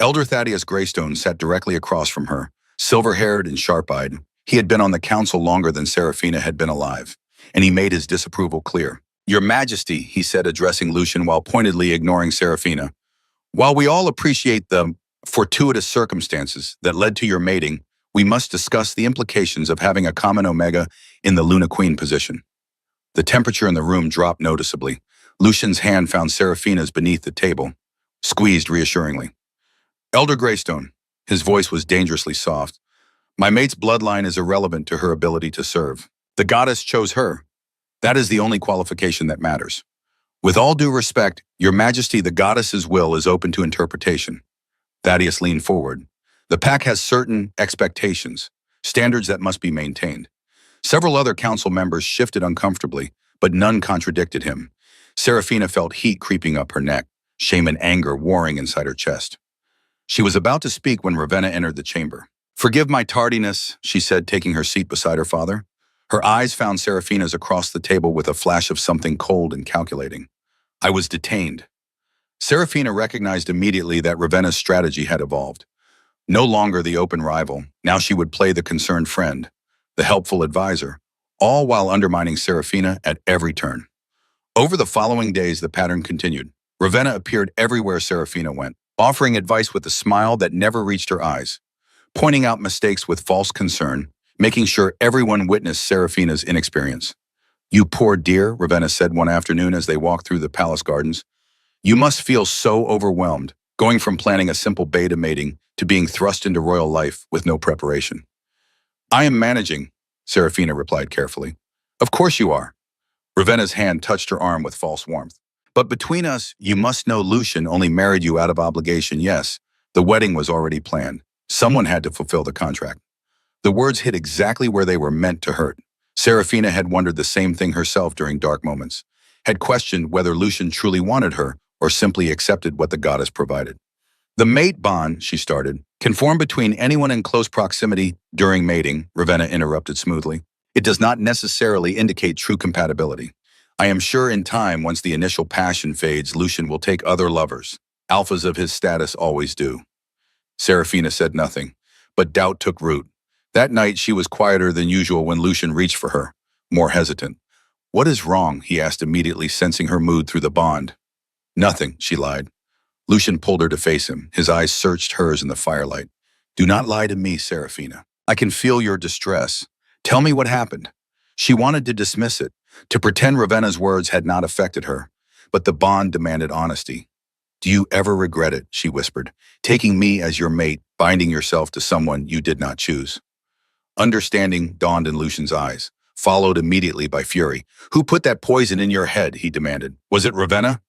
A: Elder Thaddeus Greystone sat directly across from her, silver-haired and sharp-eyed. He had been on the council longer than Serafina had been alive, and he made his disapproval clear. "Your Majesty," he said, addressing Lucian while pointedly ignoring Serafina, "while we all appreciate the fortuitous circumstances that led to your mating, we must discuss the implications of having a common Omega in the Luna Queen position." The temperature in the room dropped noticeably. Lucian's hand found Serafina's beneath the table, squeezed reassuringly. "Elder Greystone," his voice was dangerously soft, "my mate's bloodline is irrelevant to her ability to serve. The goddess chose her. That is the only qualification that matters. With all due respect, Your Majesty, the goddess's will is open to interpretation." Thaddeus leaned forward. "The pack has certain expectations, standards that must be maintained." Several other council members shifted uncomfortably, but none contradicted him. Serafina felt heat creeping up her neck, shame and anger warring inside her chest. She was about to speak when Ravenna entered the chamber. "Forgive my tardiness," she said, taking her seat beside her father. Her eyes found Serafina's across the table with a flash of something cold and calculating. "I was detained." Serafina recognized immediately that Ravenna's strategy had evolved. No longer the open rival, now she would play the concerned friend, the helpful advisor, all while undermining Serafina at every turn. Over the following days, the pattern continued. Ravenna appeared everywhere Serafina went, offering advice with a smile that never reached her eyes, pointing out mistakes with false concern, making sure everyone witnessed Serafina's inexperience. "You poor dear," Ravenna said one afternoon as they walked through the palace gardens. "You must feel so overwhelmed, going from planning a simple beta mating to being thrust into royal life with no preparation." "I am managing," Serafina replied carefully. "Of course you are." Ravenna's hand touched her arm with false warmth. "But between us, you must know Lucian only married you out of obligation. Yes, the wedding was already planned. Someone had to fulfill the contract." The words hit exactly where they were meant to hurt. Serafina had wondered the same thing herself during dark moments, had questioned whether Lucian truly wanted her or simply accepted what the goddess provided. "The mate bond," she started, "can form between anyone in close proximity during mating," Ravenna interrupted smoothly. "It does not necessarily indicate true compatibility. I am sure in time, once the initial passion fades, Lucian will take other lovers. Alphas of his status always do." Serafina said nothing, but doubt took root. That night, she was quieter than usual when Lucian reached for her, more hesitant. "What is wrong?" he asked immediately, sensing her mood through the bond. "Nothing," she lied. Lucian pulled her to face him. His eyes searched hers in the firelight. "Do not lie to me, Serafina. I can feel your distress. Tell me what happened." She wanted to dismiss it, to pretend Ravenna's words had not affected her, but the bond demanded honesty. "Do you ever regret it?" she whispered, "taking me as your mate, binding yourself to someone you did not choose?" Understanding dawned in Lucian's eyes, followed immediately by fury. "Who put that poison in your head?" he demanded. "Was it Ravenna?"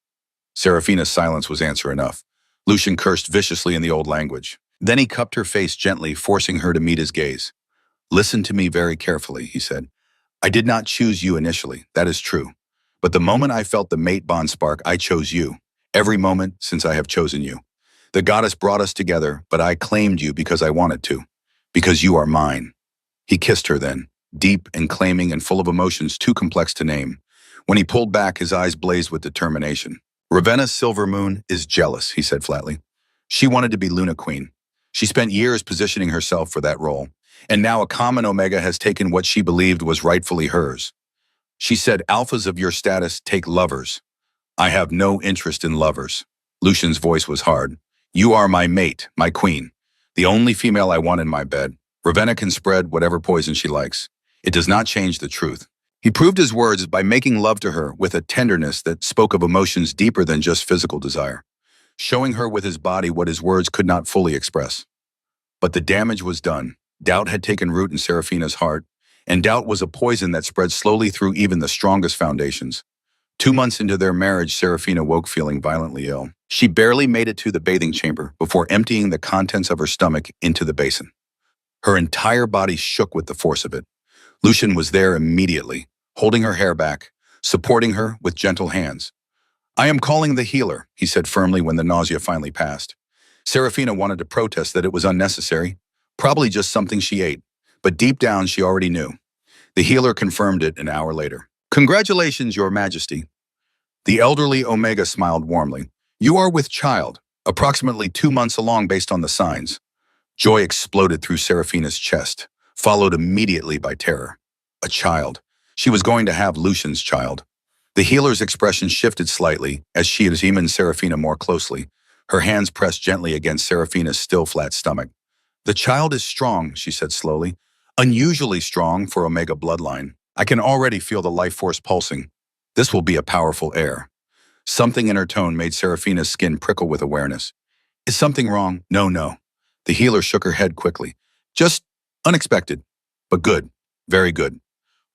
A: Serafina's silence was answer enough. Lucian cursed viciously in the old language. Then he cupped her face gently, forcing her to meet his gaze. "Listen to me very carefully," he said. "I did not choose you initially, that is true. But the moment I felt the mate bond spark, I chose you. Every moment since I have chosen you. The goddess brought us together, but I claimed you because I wanted to. Because you are mine." He kissed her then, deep and claiming and full of emotions too complex to name. When he pulled back, his eyes blazed with determination. "Ravenna's silver moon is jealous," he said flatly. "She wanted to be Luna Queen. She spent years positioning herself for that role. And now a common Omega has taken what she believed was rightfully hers. She said, 'Alphas of your status take lovers.' I have no interest in lovers." Lucian's voice was hard. "You are my mate, my queen. The only female I want in my bed. Ravenna can spread whatever poison she likes. It does not change the truth." He proved his words by making love to her with a tenderness that spoke of emotions deeper than just physical desire, showing her with his body what his words could not fully express. But the damage was done. Doubt had taken root in Serafina's heart, and doubt was a poison that spread slowly through even the strongest foundations. 2 months into their marriage, Serafina woke feeling violently ill. She barely made it to the bathing chamber before emptying the contents of her stomach into the basin. Her entire body shook with the force of it. Lucian was there immediately, holding her hair back, supporting her with gentle hands. "I am calling the healer," he said firmly when the nausea finally passed. Serafina wanted to protest that it was unnecessary, probably just something she ate, but deep down she already knew. The healer confirmed it an hour later. "Congratulations, Your Majesty." The elderly Omega smiled warmly. "You are with child, approximately 2 months along based on the signs." Joy exploded through Serafina's chest, followed immediately by terror. A child. She was going to have Lucian's child. The healer's expression shifted slightly as she examined Serafina more closely, her hands pressed gently against Serafina's still flat stomach. "The child is strong," she said slowly. "Unusually strong for Omega bloodline. I can already feel the life force pulsing. This will be a powerful heir." Something in her tone made Serafina's skin prickle with awareness. "Is something wrong?" No. The healer shook her head quickly. "Just unexpected, but good, very good."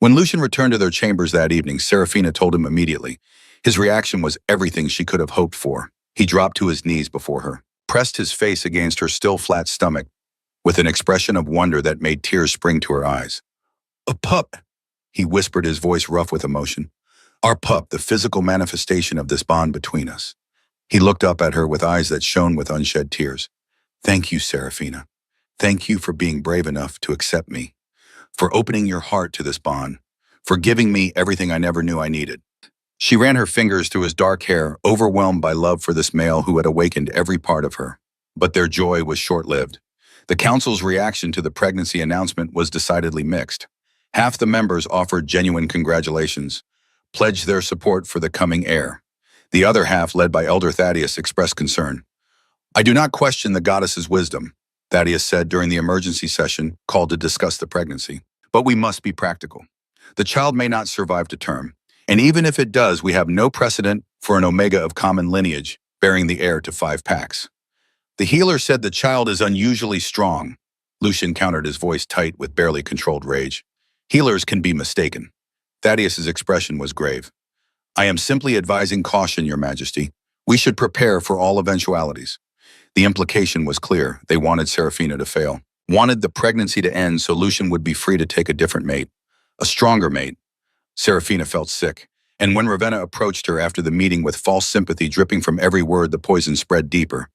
A: When Lucian returned to their chambers that evening, Serafina told him immediately. His reaction was everything she could have hoped for. He dropped to his knees before her, pressed his face against her still flat stomach, with an expression of wonder that made tears spring to her eyes. "A pup," he whispered, his voice rough with emotion. "Our pup, the physical manifestation of this bond between us." He looked up at her with eyes that shone with unshed tears. "Thank you, Serafina. Thank you for being brave enough to accept me, for opening your heart to this bond, for giving me everything I never knew I needed." She ran her fingers through his dark hair, overwhelmed by love for this male who had awakened every part of her. But their joy was short-lived. The council's reaction to the pregnancy announcement was decidedly mixed. Half the members offered genuine congratulations, pledged their support for the coming heir. The other half, led by Elder Thaddeus, expressed concern. "I do not question the goddess's wisdom," Thaddeus said during the emergency session called to discuss the pregnancy. "But we must be practical. The child may not survive to term, and even if it does, we have no precedent for an Omega of common lineage bearing the heir to 5 packs. The healer said the child is unusually strong." Lucian countered, his voice tight with barely controlled rage. "Healers can be mistaken." Thaddeus's expression was grave. "I am simply advising caution, Your Majesty. We should prepare for all eventualities." The implication was clear. They wanted Serafina to fail, wanted the pregnancy to end so Lucian would be free to take a different mate, a stronger mate. Serafina felt sick, and when Ravenna approached her after the meeting with false sympathy dripping from every word, the poison spread deeper.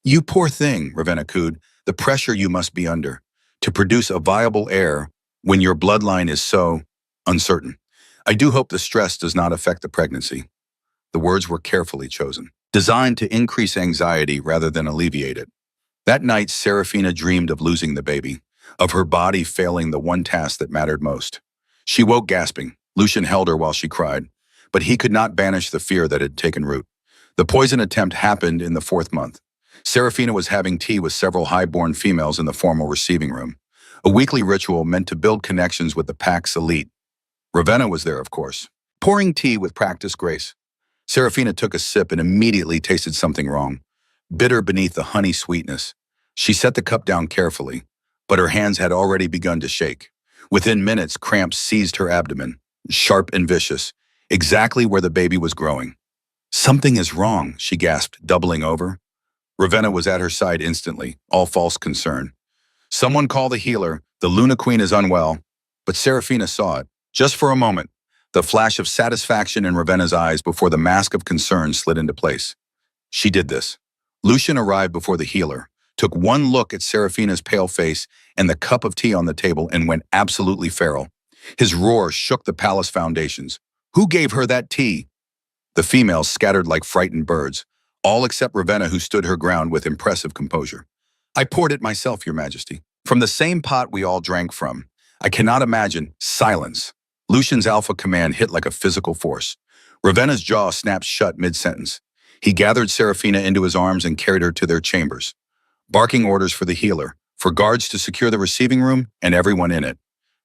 A: "You poor thing," Ravenna cooed, "the pressure you must be under to produce a viable heir when your bloodline is so uncertain. I do hope the stress does not affect the pregnancy." The words were carefully chosen, designed to increase anxiety rather than alleviate it. That night, Serafina dreamed of losing the baby, of her body failing the one task that mattered most. She woke gasping. Lucian held her while she cried, but he could not banish the fear that had taken root. The poison attempt happened in the 4th month. Serafina was having tea with several high-born females in the formal receiving room, a weekly ritual meant to build connections with the pack's elite. Ravenna was there, of course, pouring tea with practiced grace. Serafina took a sip and immediately tasted something wrong, bitter beneath the honey sweetness. She set the cup down carefully, but her hands had already begun to shake. Within minutes, cramps seized her abdomen, sharp and vicious, exactly where the baby was growing. "Something is wrong," she gasped, doubling over. Ravenna was at her side instantly, all false concern. "Someone call the healer. The Luna Queen is unwell." But Serafina saw it, just for a moment, the flash of satisfaction in Ravenna's eyes before the mask of concern slid into place. She did this. Lucian arrived before the healer, took one look at Serafina's pale face and the cup of tea on the table, and went absolutely feral. His roar shook the palace foundations. "Who gave her that tea?" The females scattered like frightened birds, all except Ravenna, who stood her ground with impressive composure. "I poured it myself, Your Majesty. From the same pot we all drank from. I cannot imagine." Silence. Lucian's alpha command hit like a physical force. Ravenna's jaw snapped shut mid-sentence. He gathered Serafina into his arms and carried her to their chambers, barking orders for the healer, for guards to secure the receiving room and everyone in it.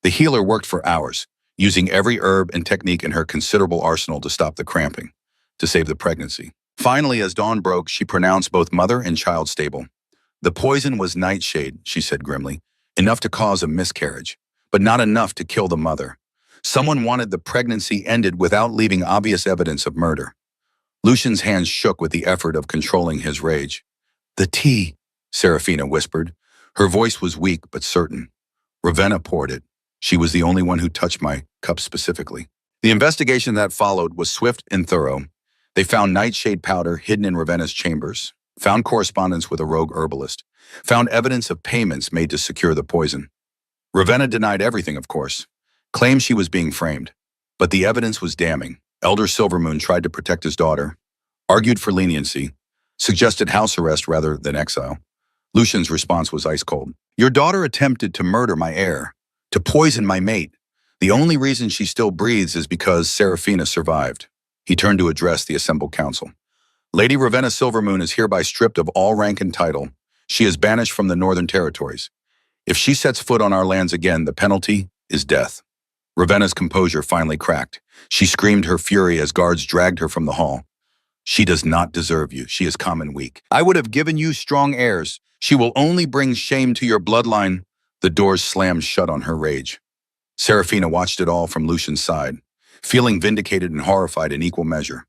A: The healer worked for hours, using every herb and technique in her considerable arsenal to stop the cramping, to save the pregnancy. Finally, as dawn broke, she pronounced both mother and child stable. "The poison was nightshade," she said grimly, "enough to cause a miscarriage, but not enough to kill the mother. Someone wanted the pregnancy ended without leaving obvious evidence of murder." Lucian's hands shook with the effort of controlling his rage. "The tea," Serafina whispered. Her voice was weak but certain. "Ravenna poured it. She was the only one who touched my cup specifically." The investigation that followed was swift and thorough. They found nightshade powder hidden in Ravenna's chambers, found correspondence with a rogue herbalist, found evidence of payments made to secure the poison. Ravenna denied everything, of course, claimed she was being framed. But the evidence was damning. Elder Silvermoon tried to protect his daughter, argued for leniency, suggested house arrest rather than exile. Lucian's response was ice cold. "Your daughter attempted to murder my heir, to poison my mate. The only reason she still breathes is because Serafina survived." He turned to address the assembled council. "Lady Ravenna Silvermoon is hereby stripped of all rank and title. She is banished from the Northern Territories. If she sets foot on our lands again, the penalty is death." Ravenna's composure finally cracked. She screamed her fury as guards dragged her from the hall. "She does not deserve you. She is common weak. I would have given you strong heirs. She will only bring shame to your bloodline." The doors slammed shut on her rage. Serafina watched it all from Lucian's side, feeling vindicated and horrified in equal measure.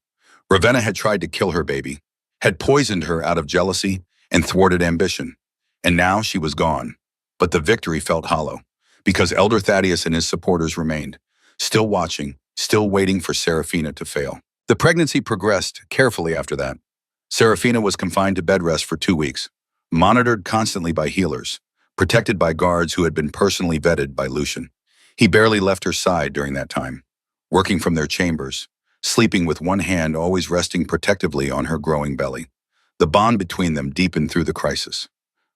A: Ravenna had tried to kill her baby, had poisoned her out of jealousy and thwarted ambition. And now she was gone. But the victory felt hollow, because Elder Thaddeus and his supporters remained, still watching, still waiting for Serafina to fail. The pregnancy progressed carefully after that. Serafina was confined to bed rest for 2 weeks, monitored constantly by healers, protected by guards who had been personally vetted by Lucian. He barely left her side during that time, working from their chambers, sleeping with one hand always resting protectively on her growing belly. The bond between them deepened through the crisis.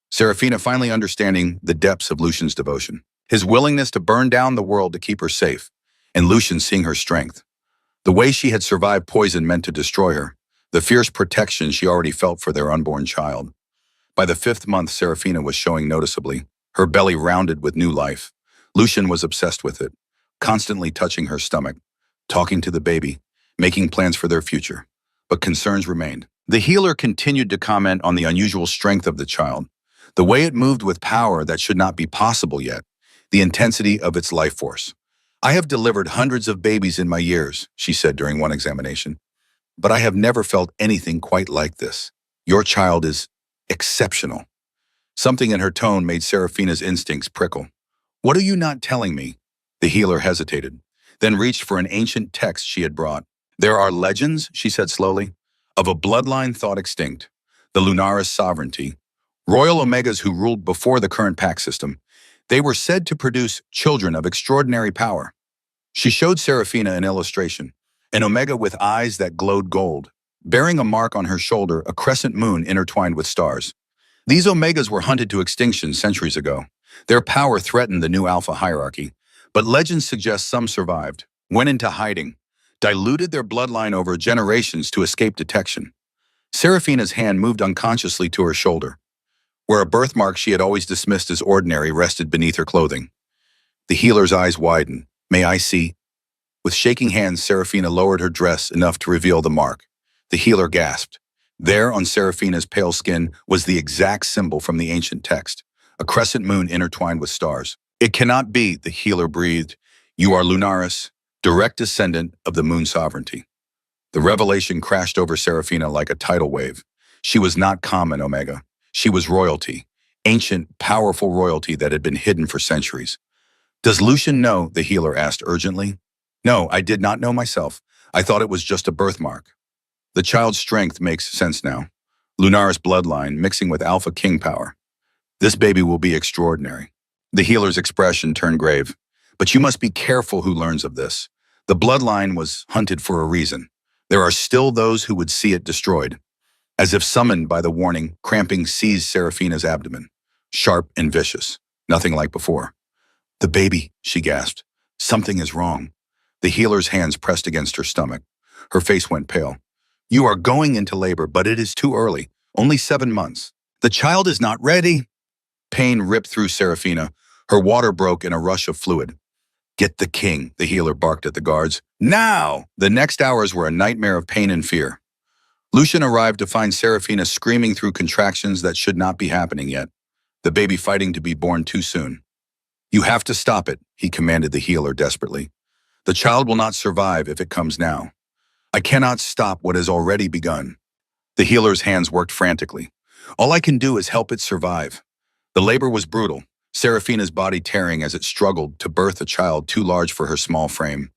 A: Serafina finally understanding the depths of Lucian's devotion, his willingness to burn down the world to keep her safe, and Lucian seeing her strength. The way she had survived poison meant to destroy her, the fierce protection she already felt for their unborn child. By the 5th month, Serafina was showing noticeably, her belly rounded with new life. Lucian was obsessed with it, constantly touching her stomach, talking to the baby, making plans for their future. But concerns remained. The healer continued to comment on the unusual strength of the child, the way it moved with power that should not be possible yet, the intensity of its life force. "I have delivered hundreds of babies in my years," she said during one examination, "but I have never felt anything quite like this. Your child is exceptional." Something in her tone made Serafina's instincts prickle. "What are you not telling me?" The healer hesitated, then reached for an ancient text she had brought. "There are legends," she said slowly, "of a bloodline thought extinct, the Lunaris sovereignty, royal Omegas who ruled before the current pack system. They were said to produce children of extraordinary power." She showed Serafina an illustration, an Omega with eyes that glowed gold, bearing a mark on her shoulder, a crescent moon intertwined with stars. These Omegas were hunted to extinction centuries ago. Their power threatened the new Alpha hierarchy, but legends suggest some survived, went into hiding, diluted their bloodline over generations to escape detection. Serafina's hand moved unconsciously to her shoulder, where a birthmark she had always dismissed as ordinary rested beneath her clothing. The healer's eyes widened. "May I see?" With shaking hands, Serafina lowered her dress enough to reveal the mark. The healer gasped. There, on Serafina's pale skin, was the exact symbol from the ancient text, a crescent moon intertwined with stars. "It cannot be," the healer breathed. "You are Lunaris, direct descendant of the moon sovereignty." The revelation crashed over Serafina like a tidal wave. She was not common Omega. She was royalty, ancient, powerful royalty that had been hidden for centuries. "Does Lucian know?" the healer asked urgently. "No, I did not know myself. I thought it was just a birthmark." The child's strength makes sense now. Lunaris bloodline mixing with Alpha King power. "This baby will be extraordinary." The healer's expression turned grave. "But you must be careful who learns of this. The bloodline was hunted for a reason. There are still those who would see it destroyed." As if summoned by the warning, cramping seized Serafina's abdomen, sharp and vicious, nothing like before. "The baby," she gasped. "Something is wrong." The healer's hands pressed against her stomach. Her face went pale. "You are going into labor, but it is too early. Only 7 months. The child is not ready." Pain ripped through Serafina. Her water broke in a rush of fluid. "Get the king," the healer barked at the guards. "Now!" The next hours were a nightmare of pain and fear. Lucian arrived to find Serafina screaming through contractions that should not be happening yet, the baby fighting to be born too soon. "You have to stop it," he commanded the healer desperately. "The child will not survive if it comes now." I cannot stop what has already begun. The healer's hands worked frantically. All I can do is help it survive. The labor was brutal, Serafina's body tearing as it struggled to birth a child too large for her small frame,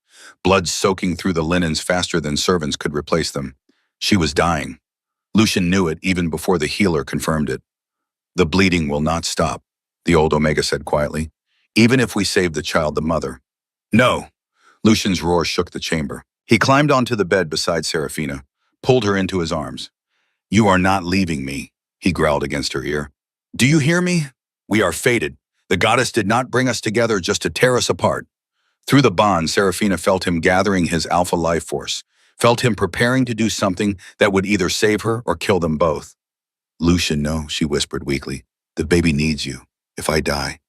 A: blood soaking through the linens faster than servants could replace them. She was dying. Lucian knew it even before the healer confirmed it. The bleeding will not stop, the old Omega said quietly, even if we save the child, the mother. No! Lucian's roar shook the chamber. He climbed onto the bed beside Serafina, pulled her into his arms. You are not leaving me, he growled against her ear. Do you hear me? We are fated. The goddess did not bring us together just to tear us apart. Through the bond, Serafina felt him gathering his alpha life force, felt him preparing to do something that would either save her or kill them both. Lucian, no, she whispered weakly. The baby needs you. If I die.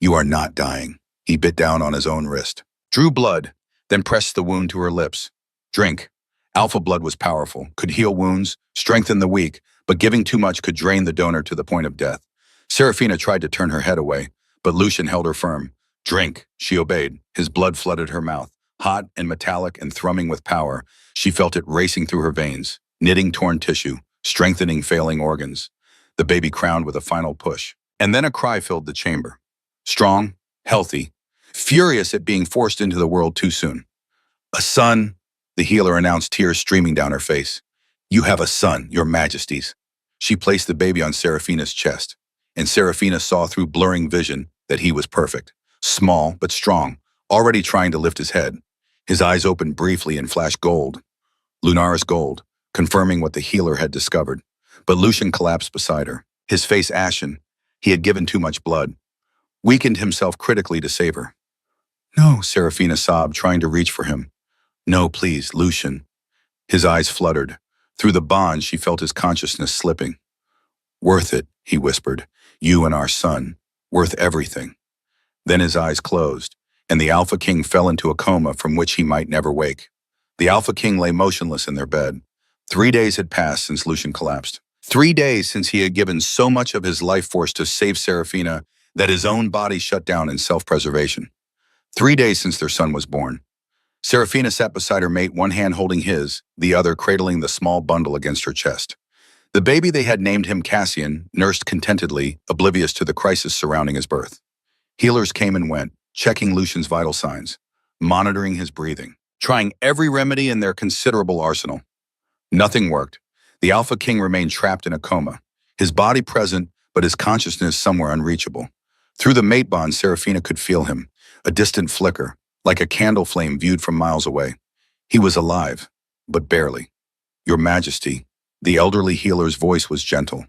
A: You are not dying. He bit down on his own wrist, drew blood, then pressed the wound to her lips. Drink. Alpha blood was powerful, could heal wounds, strengthen the weak, but giving too much could drain the donor to the point of death. Serafina tried to turn her head away, but Lucian held her firm. Drink, she obeyed. His blood flooded her mouth, hot and metallic and thrumming with power. She felt it racing through her veins, knitting torn tissue, strengthening failing organs. The baby crowned with a final push. And then a cry filled the chamber. Strong, healthy, furious at being forced into the world too soon. A son, the healer announced, tears streaming down her face. You have a son, your majesties. She placed the baby on Serafina's chest, and Serafina saw through blurring vision that he was perfect, small but strong, already trying to lift his head. His eyes opened briefly and flashed gold, Lunaris gold, confirming what the healer had discovered. But Lucian collapsed beside her, his face ashen. He had given too much blood, weakened himself critically to save her. No, Serafina sobbed, trying to reach for him. No, please, Lucian. His eyes fluttered. Through the bond, she felt his consciousness slipping. Worth it, he whispered. You and our son. Worth everything. Then his eyes closed, and the Alpha King fell into a coma from which he might never wake. The Alpha King lay motionless in their bed. 3 days had passed since Lucian collapsed. 3 days since he had given so much of his life force to save Serafina that his own body shut down in self-preservation. 3 days since their son was born. Serafina sat beside her mate, one hand holding his, the other cradling the small bundle against her chest. The baby, they had named him Cassian, nursed contentedly, oblivious to the crisis surrounding his birth. Healers came and went, checking Lucian's vital signs, monitoring his breathing, trying every remedy in their considerable arsenal. Nothing worked. The Alpha King remained trapped in a coma, his body present, but his consciousness somewhere unreachable. Through the mate bond, Serafina could feel him, a distant flicker, like a candle flame viewed from miles away. He was alive, but barely. Your Majesty, the elderly healer's voice was gentle.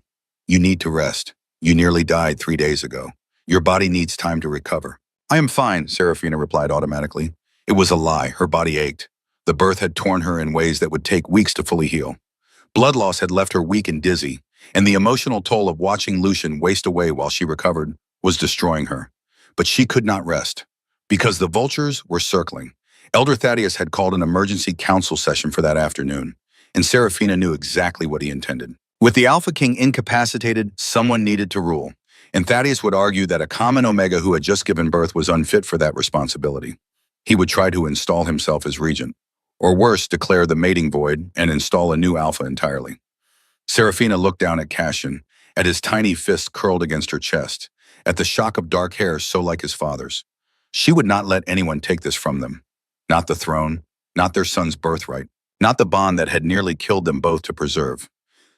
A: You need to rest. You nearly died 3 days ago. Your body needs time to recover. I am fine, Serafina replied automatically. It was a lie. Her body ached. The birth had torn her in ways that would take weeks to fully heal. Blood loss had left her weak and dizzy, and the emotional toll of watching Lucian waste away while she recovered was destroying her. But she could not rest, because the vultures were circling. Elder Thaddeus had called an emergency council session for that afternoon, and Serafina knew exactly what he intended. With the Alpha King incapacitated, someone needed to rule, and Thaddeus would argue that a common Omega who had just given birth was unfit for that responsibility. He would try to install himself as regent, or worse, declare the mating void and install a new Alpha entirely. Serafina looked down at Cassian, at his tiny fist curled against her chest, at the shock of dark hair so like his father's. She would not let anyone take this from them. Not the throne, not their son's birthright, not the bond that had nearly killed them both to preserve.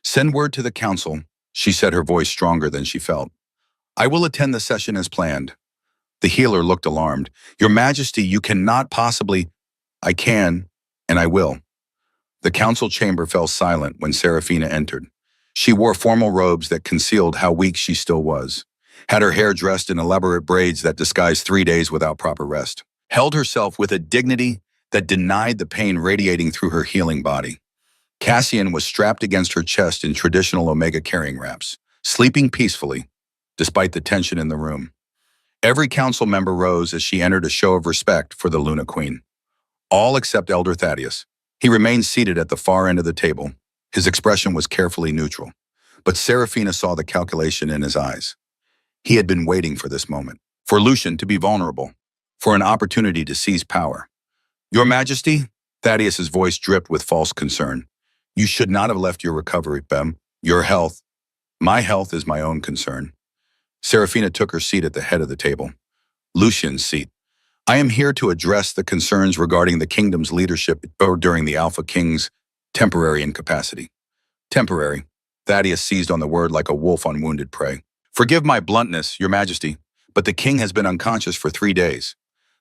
A: Send word to the council, she said, her voice stronger than she felt. I will attend the session as planned. The healer looked alarmed. Your Majesty, you cannot possibly. I can, and I will. The council chamber fell silent when Serafina entered. She wore formal robes that concealed how weak she still was, had her hair dressed in elaborate braids that disguised 3 days without proper rest, held herself with a dignity that denied the pain radiating through her healing body. Cassian was strapped against her chest in traditional Omega carrying wraps, sleeping peacefully, despite the tension in the room. Every council member rose as she entered, a show of respect for the Luna Queen. All except Elder Thaddeus. He remained seated at the far end of the table. His expression was carefully neutral, but Serafina saw the calculation in his eyes. He had been waiting for this moment, for Lucian to be vulnerable, for an opportunity to seize power. Your Majesty, Thaddeus's voice dripped with false concern. You should not have left your recovery, Bem. Your health. My health is my own concern. Serafina took her seat at the head of the table. Lucian's seat. I am here to address the concerns regarding the kingdom's leadership during the Alpha King's temporary incapacity. Temporary. Thaddeus seized on the word like a wolf on wounded prey. Forgive my bluntness, Your Majesty, but the king has been unconscious for 3 days.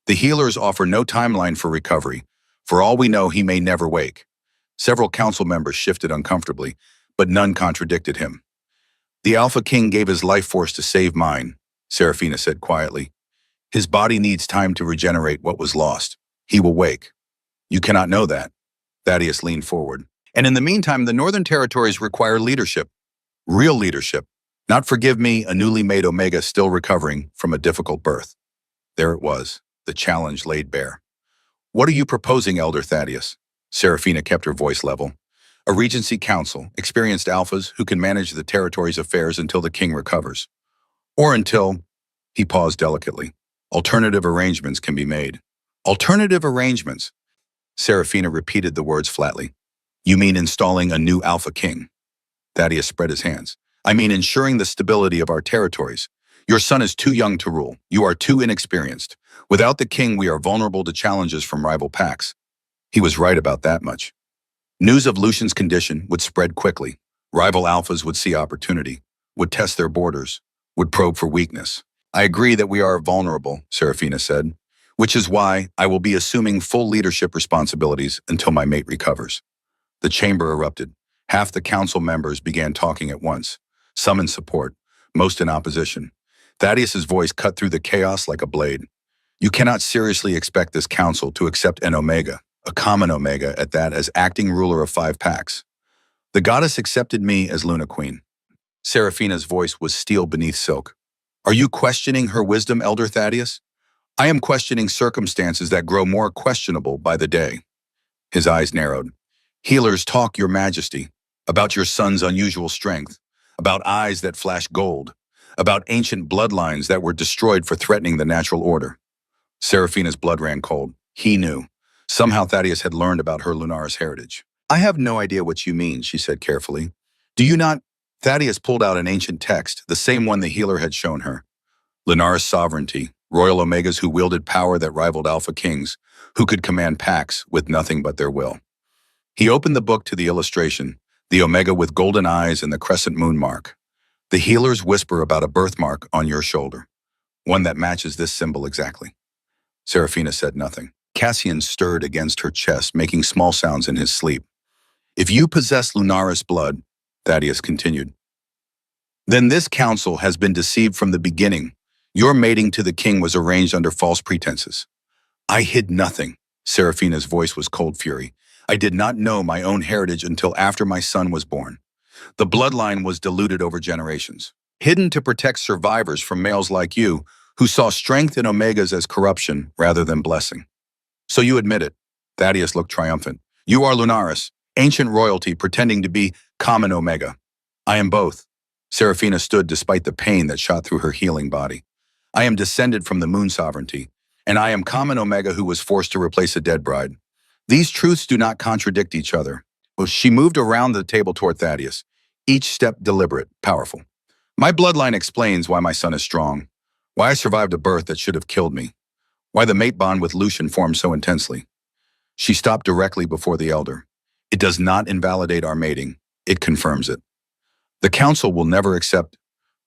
A: The healers offer no timeline for recovery. For all we know, he may never wake. Several council members shifted uncomfortably, but none contradicted him. The Alpha King gave his life force to save mine, Serafina said quietly. His body needs time to regenerate what was lost. He will wake. You cannot know that. Thaddeus leaned forward. And in the meantime, the Northern Territories require leadership. Real leadership. Not forgive me, a newly made Omega still recovering from a difficult birth. There it was, the challenge laid bare. What are you proposing, Elder Thaddeus? Serafina kept her voice level. A Regency Council, experienced alphas who can manage the territory's affairs until the king recovers. Or until, he paused delicately, alternative arrangements can be made. Alternative arrangements? Serafina repeated the words flatly. You mean installing a new Alpha King? Thaddeus spread his hands. I mean ensuring the stability of our territories. Your son is too young to rule. You are too inexperienced. Without the king, we are vulnerable to challenges from rival packs. He was right about that much. News of Lucian's condition would spread quickly. Rival alphas would see opportunity, would test their borders, would probe for weakness. I agree that we are vulnerable, Serafina said, which is why I will be assuming full leadership responsibilities until my mate recovers. The chamber erupted. Half the council members began talking at once, some in support, most in opposition. Thaddeus's voice cut through the chaos like a blade. You cannot seriously expect this council to accept an Omega, a common Omega at that, as acting ruler of 5 packs. The goddess accepted me as Luna Queen. Serafina's voice was steel beneath silk. Are you questioning her wisdom, Elder Thaddeus? I am questioning circumstances that grow more questionable by the day. His eyes narrowed. Healers talk, Your Majesty, about your son's unusual strength, about eyes that flash gold, about ancient bloodlines that were destroyed for threatening the natural order. Serafina's blood ran cold. He knew. Somehow Thaddeus had learned about her Lunaris heritage. I have no idea what you mean, she said carefully. Do you not? Thaddeus pulled out an ancient text, the same one the healer had shown her. Lunaris sovereignty, royal Omegas who wielded power that rivaled Alpha Kings, who could command packs with nothing but their will. He opened the book to the illustration, the Omega with golden eyes and the crescent moon mark. The healers whisper about a birthmark on your shoulder, one that matches this symbol exactly. Serafina said nothing. Cassian stirred against her chest, making small sounds in his sleep. If you possess Lunaris blood, Thaddeus continued, then this council has been deceived from the beginning. Your mating to the king was arranged under false pretenses. I hid nothing. Serafina's voice was cold fury. I did not know my own heritage until after my son was born. The bloodline was diluted over generations, hidden to protect survivors from males like you, who saw strength in Omegas as corruption rather than blessing. So you admit it. Thaddeus looked triumphant. You are Lunaris, ancient royalty pretending to be common Omega. I am both. Serafina stood despite the pain that shot through her healing body. I am descended from the moon sovereignty, and I am common Omega who was forced to replace a dead bride. These truths do not contradict each other. She moved around the table toward Thaddeus, each step deliberate, powerful. My bloodline explains why my son is strong, why I survived a birth that should have killed me, why the mate bond with Lucian formed so intensely. She stopped directly before the elder. It does not invalidate our mating, it confirms it. The council will never accept.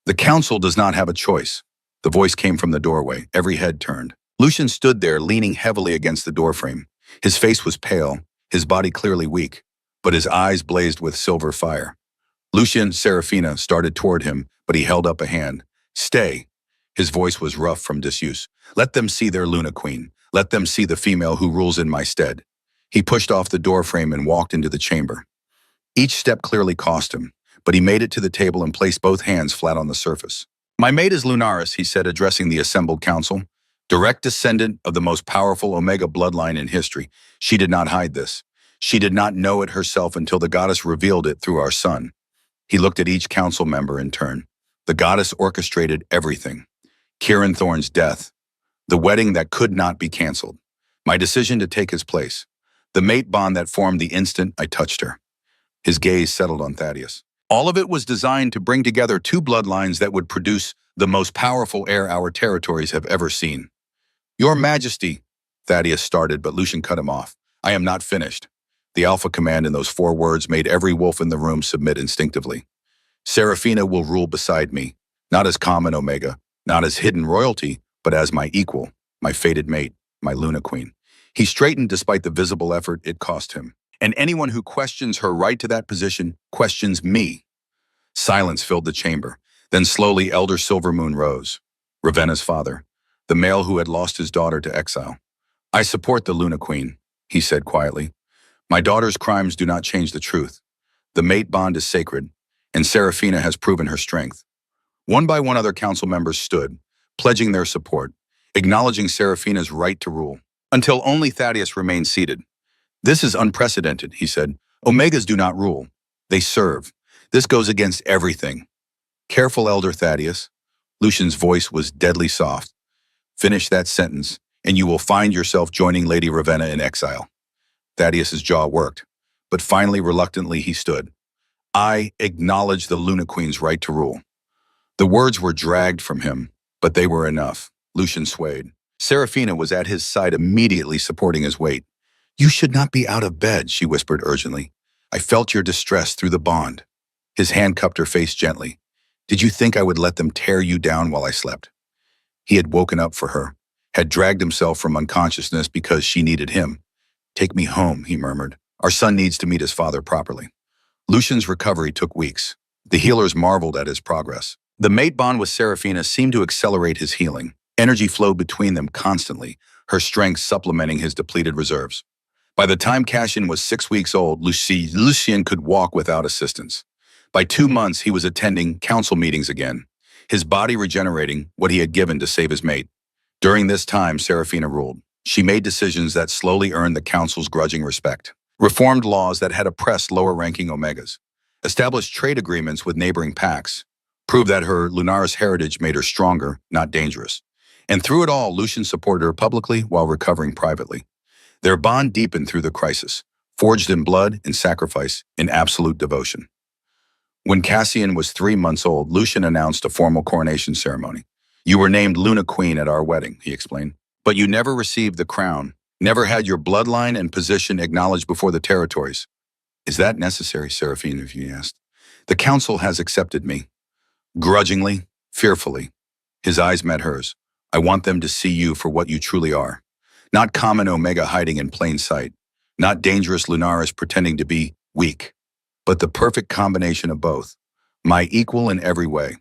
A: The council does not have a choice. The voice came from the doorway, every head turned. Lucian stood there, leaning heavily against the doorframe. His face was pale, his body clearly weak, but his eyes blazed with silver fire. Lucian, Serafina started toward him, but he held up a hand. Stay. His voice was rough from disuse. Let them see their Luna Queen. Let them see the female who rules in my stead. He pushed off the doorframe and walked into the chamber. Each step clearly cost him, but he made it to the table and placed both hands flat on the surface. My mate is Lunaris, he said, addressing the assembled council. Direct descendant of the most powerful Omega bloodline in history. She did not hide this. She did not know it herself until the goddess revealed it through our son. He looked at each council member in turn. The goddess orchestrated everything. Kieran Thorne's death. The wedding that could not be canceled. My decision to take his place. the mate bond that formed the instant I touched her. His gaze settled on Thaddeus. All of it was designed to bring together two bloodlines that would produce the most powerful heir our territories have ever seen. Your Majesty, Thaddeus started, but Lucian cut him off. I am not finished. The alpha command in those 4 words made every wolf in the room submit instinctively. Seraphina will rule beside me, not as common Omega, not as hidden royalty, but as my equal, my fated mate, my Luna Queen. He straightened despite the visible effort it cost him. And anyone who questions her right to that position questions me. Silence filled the chamber. Then slowly Elder Silvermoon rose. Ravenna's father, the male who had lost his daughter to exile. I support the Luna Queen, he said quietly. My daughter's crimes do not change the truth. The mate bond is sacred, and Seraphina has proven her strength. One by one other council members stood, pledging their support, acknowledging Seraphina's right to rule, until only Thaddeus remained seated. This is unprecedented, he said. Omegas do not rule. They serve. This goes against everything. Careful, Elder Thaddeus. Lucian's voice was deadly soft. Finish that sentence, and you will find yourself joining Lady Ravenna in exile. Thaddeus's jaw worked, but finally, reluctantly, he stood. I acknowledge the Luna Queen's right to rule. The words were dragged from him, but they were enough. Lucian swayed. Seraphina was at his side, immediately supporting his weight. You should not be out of bed, she whispered urgently. I felt your distress through the bond. His hand cupped her face gently. Did you think I would let them tear you down while I slept? He had woken up for her, had dragged himself from unconsciousness because she needed him. Take me home, he murmured. Our son needs to meet his father properly. Lucian's recovery took weeks. The healers marveled at his progress. The mate bond with Seraphina seemed to accelerate his healing. Energy flowed between them constantly, her strength supplementing his depleted reserves. By the time Cassian was 6 weeks old, Lucian could walk without assistance. By 2 months, he was attending council meetings again, his body regenerating what he had given to save his mate. During this time, Seraphina ruled. She made decisions that slowly earned the council's grudging respect, reformed laws that had oppressed lower-ranking Omegas, established trade agreements with neighboring packs, proved that her Lunaris heritage made her stronger, not dangerous. And through it all, Lucian supported her publicly while recovering privately. Their bond deepened through the crisis, forged in blood and sacrifice, in absolute devotion. When Cassian was 3 months old, Lucian announced a formal coronation ceremony. You were named Luna Queen at our wedding, he explained. But you never received the crown, never had your bloodline and position acknowledged before the territories. Is that necessary, Seraphina, he asked. The council has accepted me. Grudgingly, fearfully. His eyes met hers. I want them to see you for what you truly are. Not common Omega hiding in plain sight. Not dangerous Lunaris pretending to be weak. But the perfect combination of both. My equal in every way.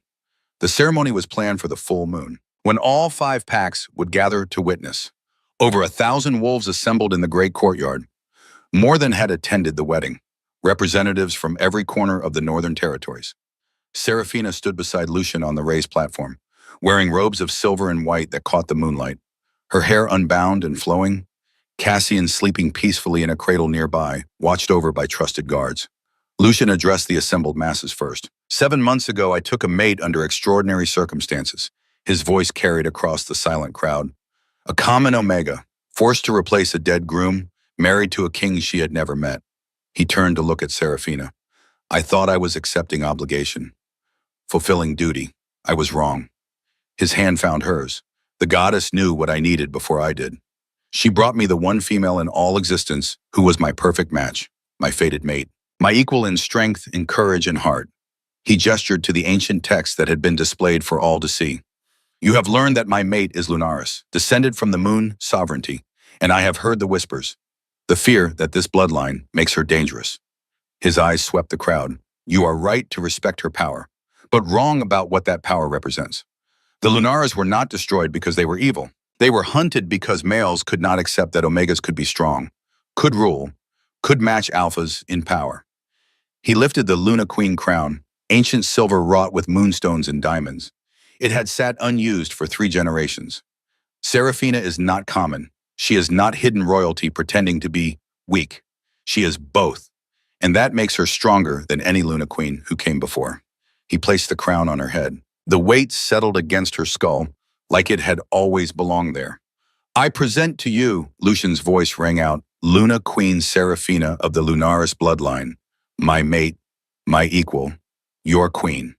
A: The ceremony was planned for the full moon, when all 5 packs would gather to witness. Over 1,000 wolves assembled in the great courtyard. More than had attended the wedding. Representatives from every corner of the northern territories. Seraphina stood beside Lucian on the raised platform, wearing robes of silver and white that caught the moonlight. Her hair unbound and flowing. Cassian, sleeping peacefully in a cradle nearby, watched over by trusted guards. Lucian addressed the assembled masses first. 7 months ago, I took a mate under extraordinary circumstances. His voice carried across the silent crowd. A common Omega, forced to replace a dead groom, married to a king she had never met. He turned to look at Seraphina. I thought I was accepting obligation, fulfilling duty. I was wrong. His hand found hers. The goddess knew what I needed before I did. She brought me the one female in all existence who was my perfect match, my fated mate, my equal in strength, in courage, and heart. He gestured to the ancient text that had been displayed for all to see. You have learned that my mate is Lunaris, descended from the moon sovereignty, and I have heard the whispers, the fear that this bloodline makes her dangerous. His eyes swept the crowd. You are right to respect her power, but wrong about what that power represents. The Lunaris were not destroyed because they were evil. They were hunted because males could not accept that Omegas could be strong, could rule, could match alphas in power. He lifted the Luna Queen crown, ancient silver wrought with moonstones and diamonds. It had sat unused for 3 generations. Seraphina is not common. She is not hidden royalty pretending to be weak. She is both, and that makes her stronger than any Luna Queen who came before. He placed the crown on her head. The weight settled against her skull, like it had always belonged there. I present to you, Lucian's voice rang out, Luna Queen Seraphina of the Lunaris bloodline, my mate, my equal, your queen.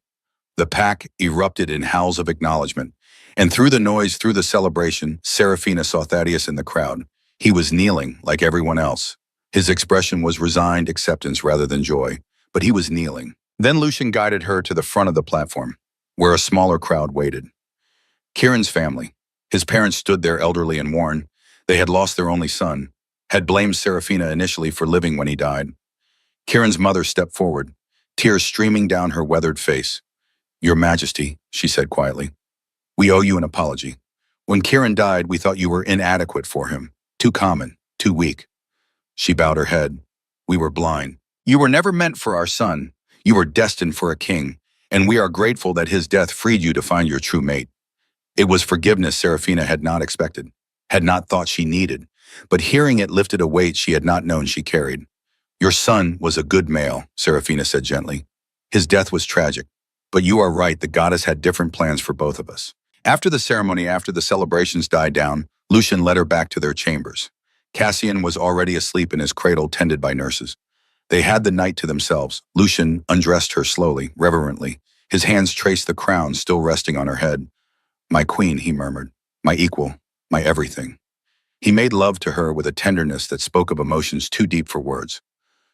A: The pack erupted in howls of acknowledgement, and through the noise, through the celebration, Seraphina saw Thaddeus in the crowd. He was kneeling like everyone else. His expression was resigned acceptance rather than joy, but he was kneeling. Then Lucian guided her to the front of the platform, where a smaller crowd waited. Kieran's family. His parents stood there elderly and worn. They had lost their only son, had blamed Seraphina initially for living when he died. Kieran's mother stepped forward, tears streaming down her weathered face. Your Majesty, she said quietly, we owe you an apology. When Kieran died, we thought you were inadequate for him, too common, too weak. She bowed her head. We were blind. You were never meant for our son. You were destined for a king, and we are grateful that his death freed you to find your true mate. It was forgiveness Seraphina had not expected, had not thought she needed, but hearing it lifted a weight she had not known she carried. Your son was a good male, Seraphina said gently. His death was tragic, but you are right, the goddess had different plans for both of us. After the ceremony, after the celebrations died down, Lucian led her back to their chambers. Cassian was already asleep in his cradle tended by nurses. They had the night to themselves. Lucian undressed her slowly, reverently. His hands traced the crown still resting on her head. My queen, he murmured. My equal, my everything. He made love to her with a tenderness that spoke of emotions too deep for words,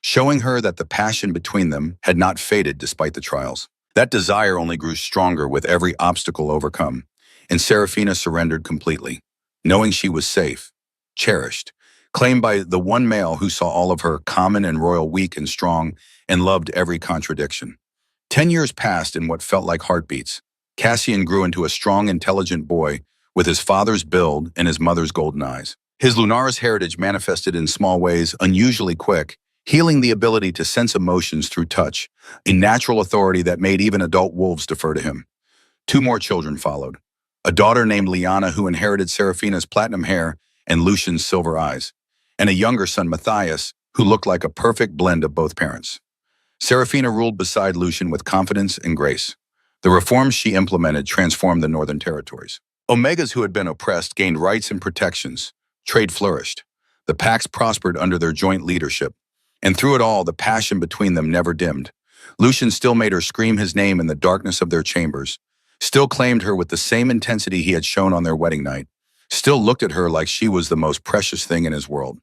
A: showing her that the passion between them had not faded despite the trials. That desire only grew stronger with every obstacle overcome, and Seraphina surrendered completely, knowing she was safe, cherished, claimed by the one male who saw all of her, common and royal, weak and strong, and loved every contradiction. 10 years passed in what felt like heartbeats. Cassian grew into a strong, intelligent boy with his father's build and his mother's golden eyes. His Lunaris heritage manifested in small ways, unusually quick, healing the ability to sense emotions through touch, a natural authority that made even adult wolves defer to him. 2 more children followed. A daughter named Liana who inherited Seraphina's platinum hair and Lucian's silver eyes, and a younger son, Matthias, who looked like a perfect blend of both parents. Seraphina ruled beside Lucian with confidence and grace. The reforms she implemented transformed the Northern Territories. Omegas who had been oppressed gained rights and protections. Trade flourished. The packs prospered under their joint leadership. And through it all, the passion between them never dimmed. Lucian still made her scream his name in the darkness of their chambers, still claimed her with the same intensity he had shown on their wedding night, still looked at her like she was the most precious thing in his world.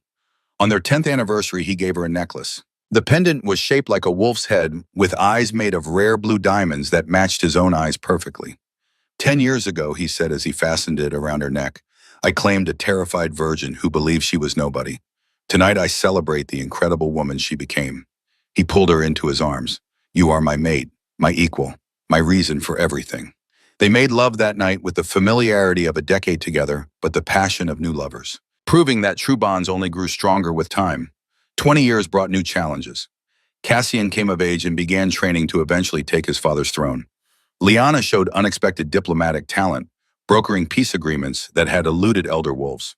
A: On their 10th anniversary, he gave her a necklace. The pendant was shaped like a wolf's head, with eyes made of rare blue diamonds that matched his own eyes perfectly. 10 years ago, he said as he fastened it around her neck, I claimed a terrified virgin who believed she was nobody. Tonight I celebrate the incredible woman she became. He pulled her into his arms. You are my mate, my equal, my reason for everything. They made love that night with the familiarity of a decade together, but the passion of new lovers, proving that true bonds only grew stronger with time. 20 years brought new challenges. Cassian came of age and began training to eventually take his father's throne. Liana showed unexpected diplomatic talent, brokering peace agreements that had eluded elder wolves.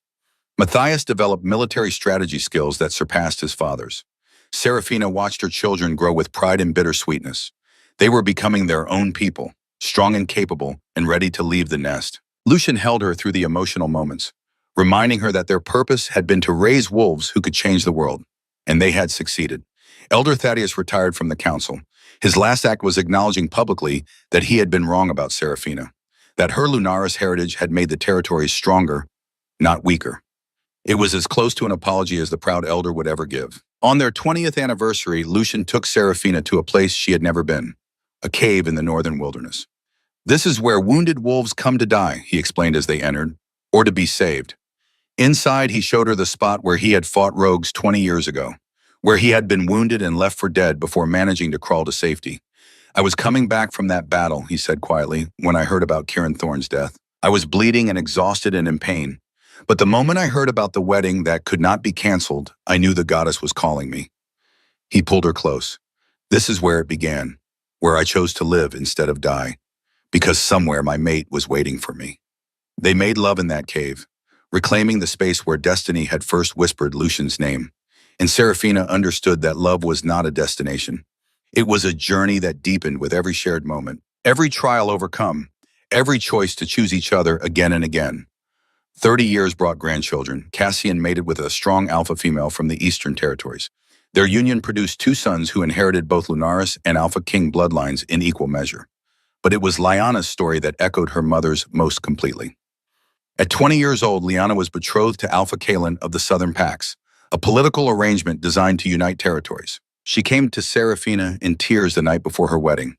A: Matthias developed military strategy skills that surpassed his father's. Seraphina watched her children grow with pride and bittersweetness. They were becoming their own people, strong and capable, and ready to leave the nest. Lucian held her through the emotional moments, reminding her that their purpose had been to raise wolves who could change the world, and they had succeeded. Elder Thaddeus retired from the council. His last act was acknowledging publicly that he had been wrong about Seraphina, that her Lunaris heritage had made the territories stronger, not weaker. It was as close to an apology as the proud elder would ever give. On their 20th anniversary, Lucian took Seraphina to a place she had never been, a cave in the northern wilderness. This is where wounded wolves come to die, he explained as they entered, or to be saved. Inside, he showed her the spot where he had fought rogues 20 years ago, where he had been wounded and left for dead before managing to crawl to safety. I was coming back from that battle, he said quietly, when I heard about Kieran Thorne's death. I was bleeding and exhausted and in pain. But the moment I heard about the wedding that could not be canceled, I knew the goddess was calling me. He pulled her close. This is where it began, where I chose to live instead of die, because somewhere my mate was waiting for me. They made love in that cave, reclaiming the space where destiny had first whispered Lucian's name. And Seraphina understood that love was not a destination. It was a journey that deepened with every shared moment, every trial overcome, every choice to choose each other again and again. 30 years brought grandchildren. Cassian mated with a strong alpha female from the Eastern Territories. Their union produced two sons who inherited both Lunaris and Alpha King bloodlines in equal measure. But it was Lyanna's story that echoed her mother's most completely. At 20 years old, Lyanna was betrothed to Alpha Kalen of the Southern Pax, a political arrangement designed to unite territories. She came to Seraphina in tears the night before her wedding.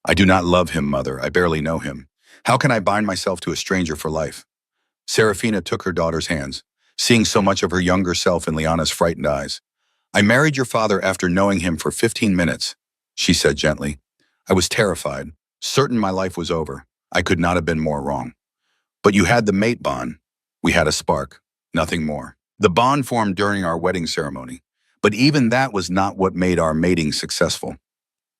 A: "I do not love him, mother. I barely know him. How can I bind myself to a stranger for life?" Seraphina took her daughter's hands, seeing so much of her younger self in Lyanna's frightened eyes. "I married your father after knowing him for 15 minutes, she said gently. "I was terrified, certain my life was over. I could not have been more wrong. But you had the mate bond. We had a spark, nothing more. The bond formed during our wedding ceremony. But even that was not what made our mating successful."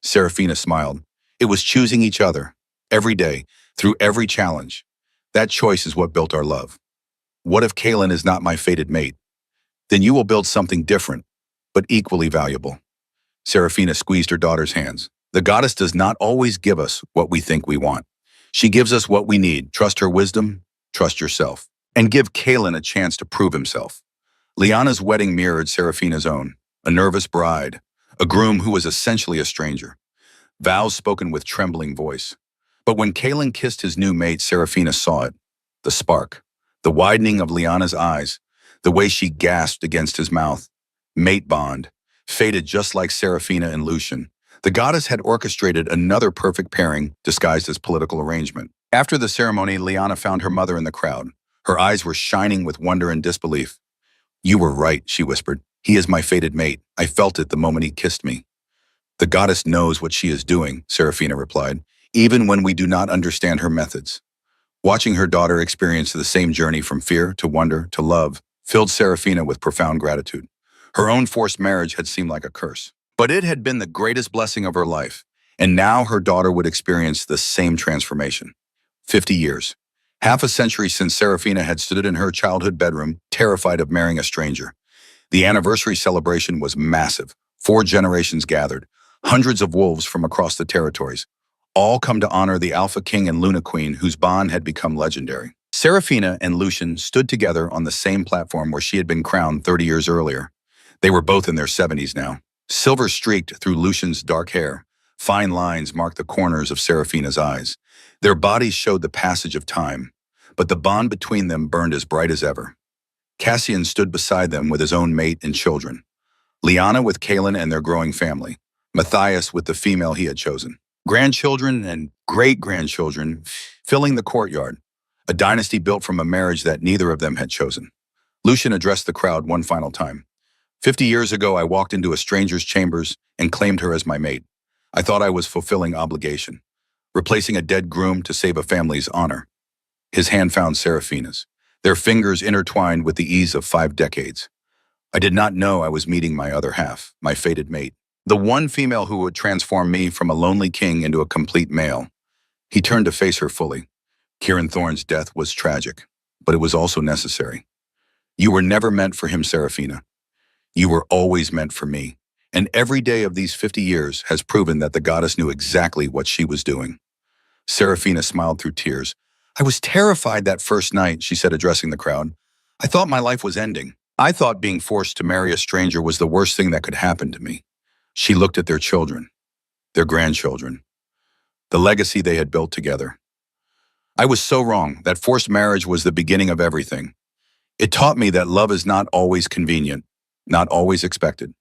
A: Seraphina smiled. "It was choosing each other, every day, through every challenge. That choice is what built our love. What if Kalen is not my fated mate? Then you will build something different, but equally valuable." Seraphina squeezed her daughter's hands. "The goddess does not always give us what we think we want. She gives us what we need. Trust her wisdom, trust yourself, and give Kalen a chance to prove himself." Lyanna's wedding mirrored Seraphina's own, a nervous bride, a groom who was essentially a stranger. Vows spoken with trembling voice. But when Kalen kissed his new mate, Seraphina saw it. The spark, the widening of Lyanna's eyes, the way she gasped against his mouth. Mate bond, fated just like Seraphina and Lucian. The goddess had orchestrated another perfect pairing disguised as political arrangement. After the ceremony, Lyanna found her mother in the crowd. Her eyes were shining with wonder and disbelief. "You were right," she whispered. "He is my fated mate. I felt it the moment he kissed me." "The goddess knows what she is doing," Seraphina replied, "even when we do not understand her methods." Watching her daughter experience the same journey from fear to wonder to love filled Seraphina with profound gratitude. Her own forced marriage had seemed like a curse, but it had been the greatest blessing of her life, and now her daughter would experience the same transformation. 50 years. Half a century since Seraphina had stood in her childhood bedroom, terrified of marrying a stranger. The anniversary celebration was massive. 4 generations gathered, hundreds of wolves from across the territories, all come to honor the Alpha King and Luna Queen whose bond had become legendary. Seraphina and Lucian stood together on the same platform where she had been crowned 30 years earlier. They were both in their 70s now. Silver streaked through Lucian's dark hair. Fine lines marked the corners of Seraphina's eyes. Their bodies showed the passage of time, but the bond between them burned as bright as ever. Cassian stood beside them with his own mate and children. Lyanna with Kalen and their growing family. Matthias with the female he had chosen. Grandchildren and great-grandchildren filling the courtyard, a dynasty built from a marriage that neither of them had chosen. Lucian addressed the crowd one final time. 50 years ago, I walked into a stranger's chambers and claimed her as my mate. I thought I was fulfilling obligation, replacing a dead groom to save a family's honor. His hand found Seraphina's, their fingers intertwined with the ease of 5 decades. I did not know I was meeting my other half, my fated mate, the one female who would transform me from a lonely king into a complete male. He turned to face her fully. Kieran Thorne's death was tragic, but it was also necessary. You were never meant for him, Seraphina. You were always meant for me, and every day of these 50 years has proven that the goddess knew exactly what she was doing. Seraphina smiled through tears. I was terrified that first night, she said, addressing the crowd. I thought my life was ending. I thought being forced to marry a stranger was the worst thing that could happen to me. She looked at their children, their grandchildren, the legacy they had built together. I was so wrong. That forced marriage was the beginning of everything. It taught me that love is not always convenient, not always expected,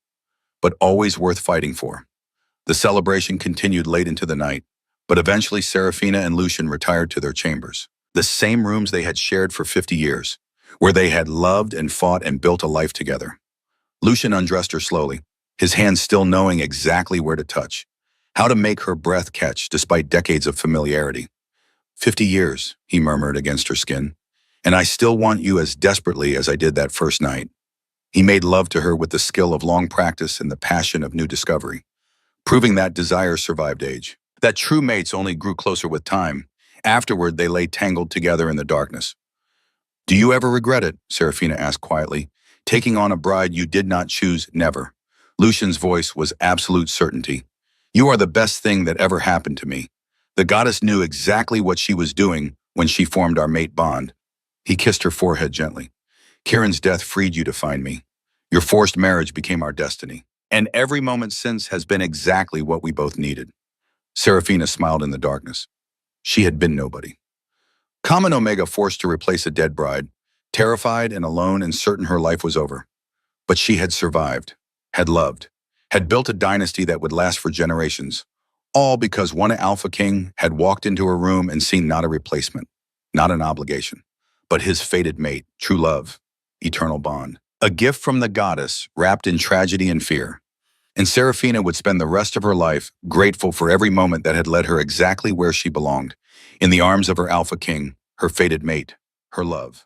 A: but always worth fighting for. The celebration continued late into the night, but eventually Seraphina and Lucian retired to their chambers, the same rooms they had shared for 50 years, where they had loved and fought and built a life together. Lucian undressed her slowly, his hands still knowing exactly where to touch, how to make her breath catch despite decades of familiarity. 50 years, he murmured against her skin, and I still want you as desperately as I did that first night. He made love to her with the skill of long practice and the passion of new discovery, proving that desire survived age, that true mates only grew closer with time. Afterward, they lay tangled together in the darkness. Do you ever regret it? Seraphina asked quietly. Taking on a bride you did not choose, never. Lucian's voice was absolute certainty. You are the best thing that ever happened to me. The goddess knew exactly what she was doing when she formed our mate bond. He kissed her forehead gently. Kieran's death freed you to find me. Your forced marriage became our destiny. And every moment since has been exactly what we both needed. Serafina smiled in the darkness. She had been nobody. Common Omega forced to replace a dead bride, terrified and alone and certain her life was over. But she had survived, had loved, had built a dynasty that would last for generations, all because one Alpha King had walked into her room and seen not a replacement, not an obligation, but his fated mate, true love, eternal bond. A gift from the goddess wrapped in tragedy and fear. And Serafina would spend the rest of her life grateful for every moment that had led her exactly where she belonged, in the arms of her Alpha King, her fated mate, her love.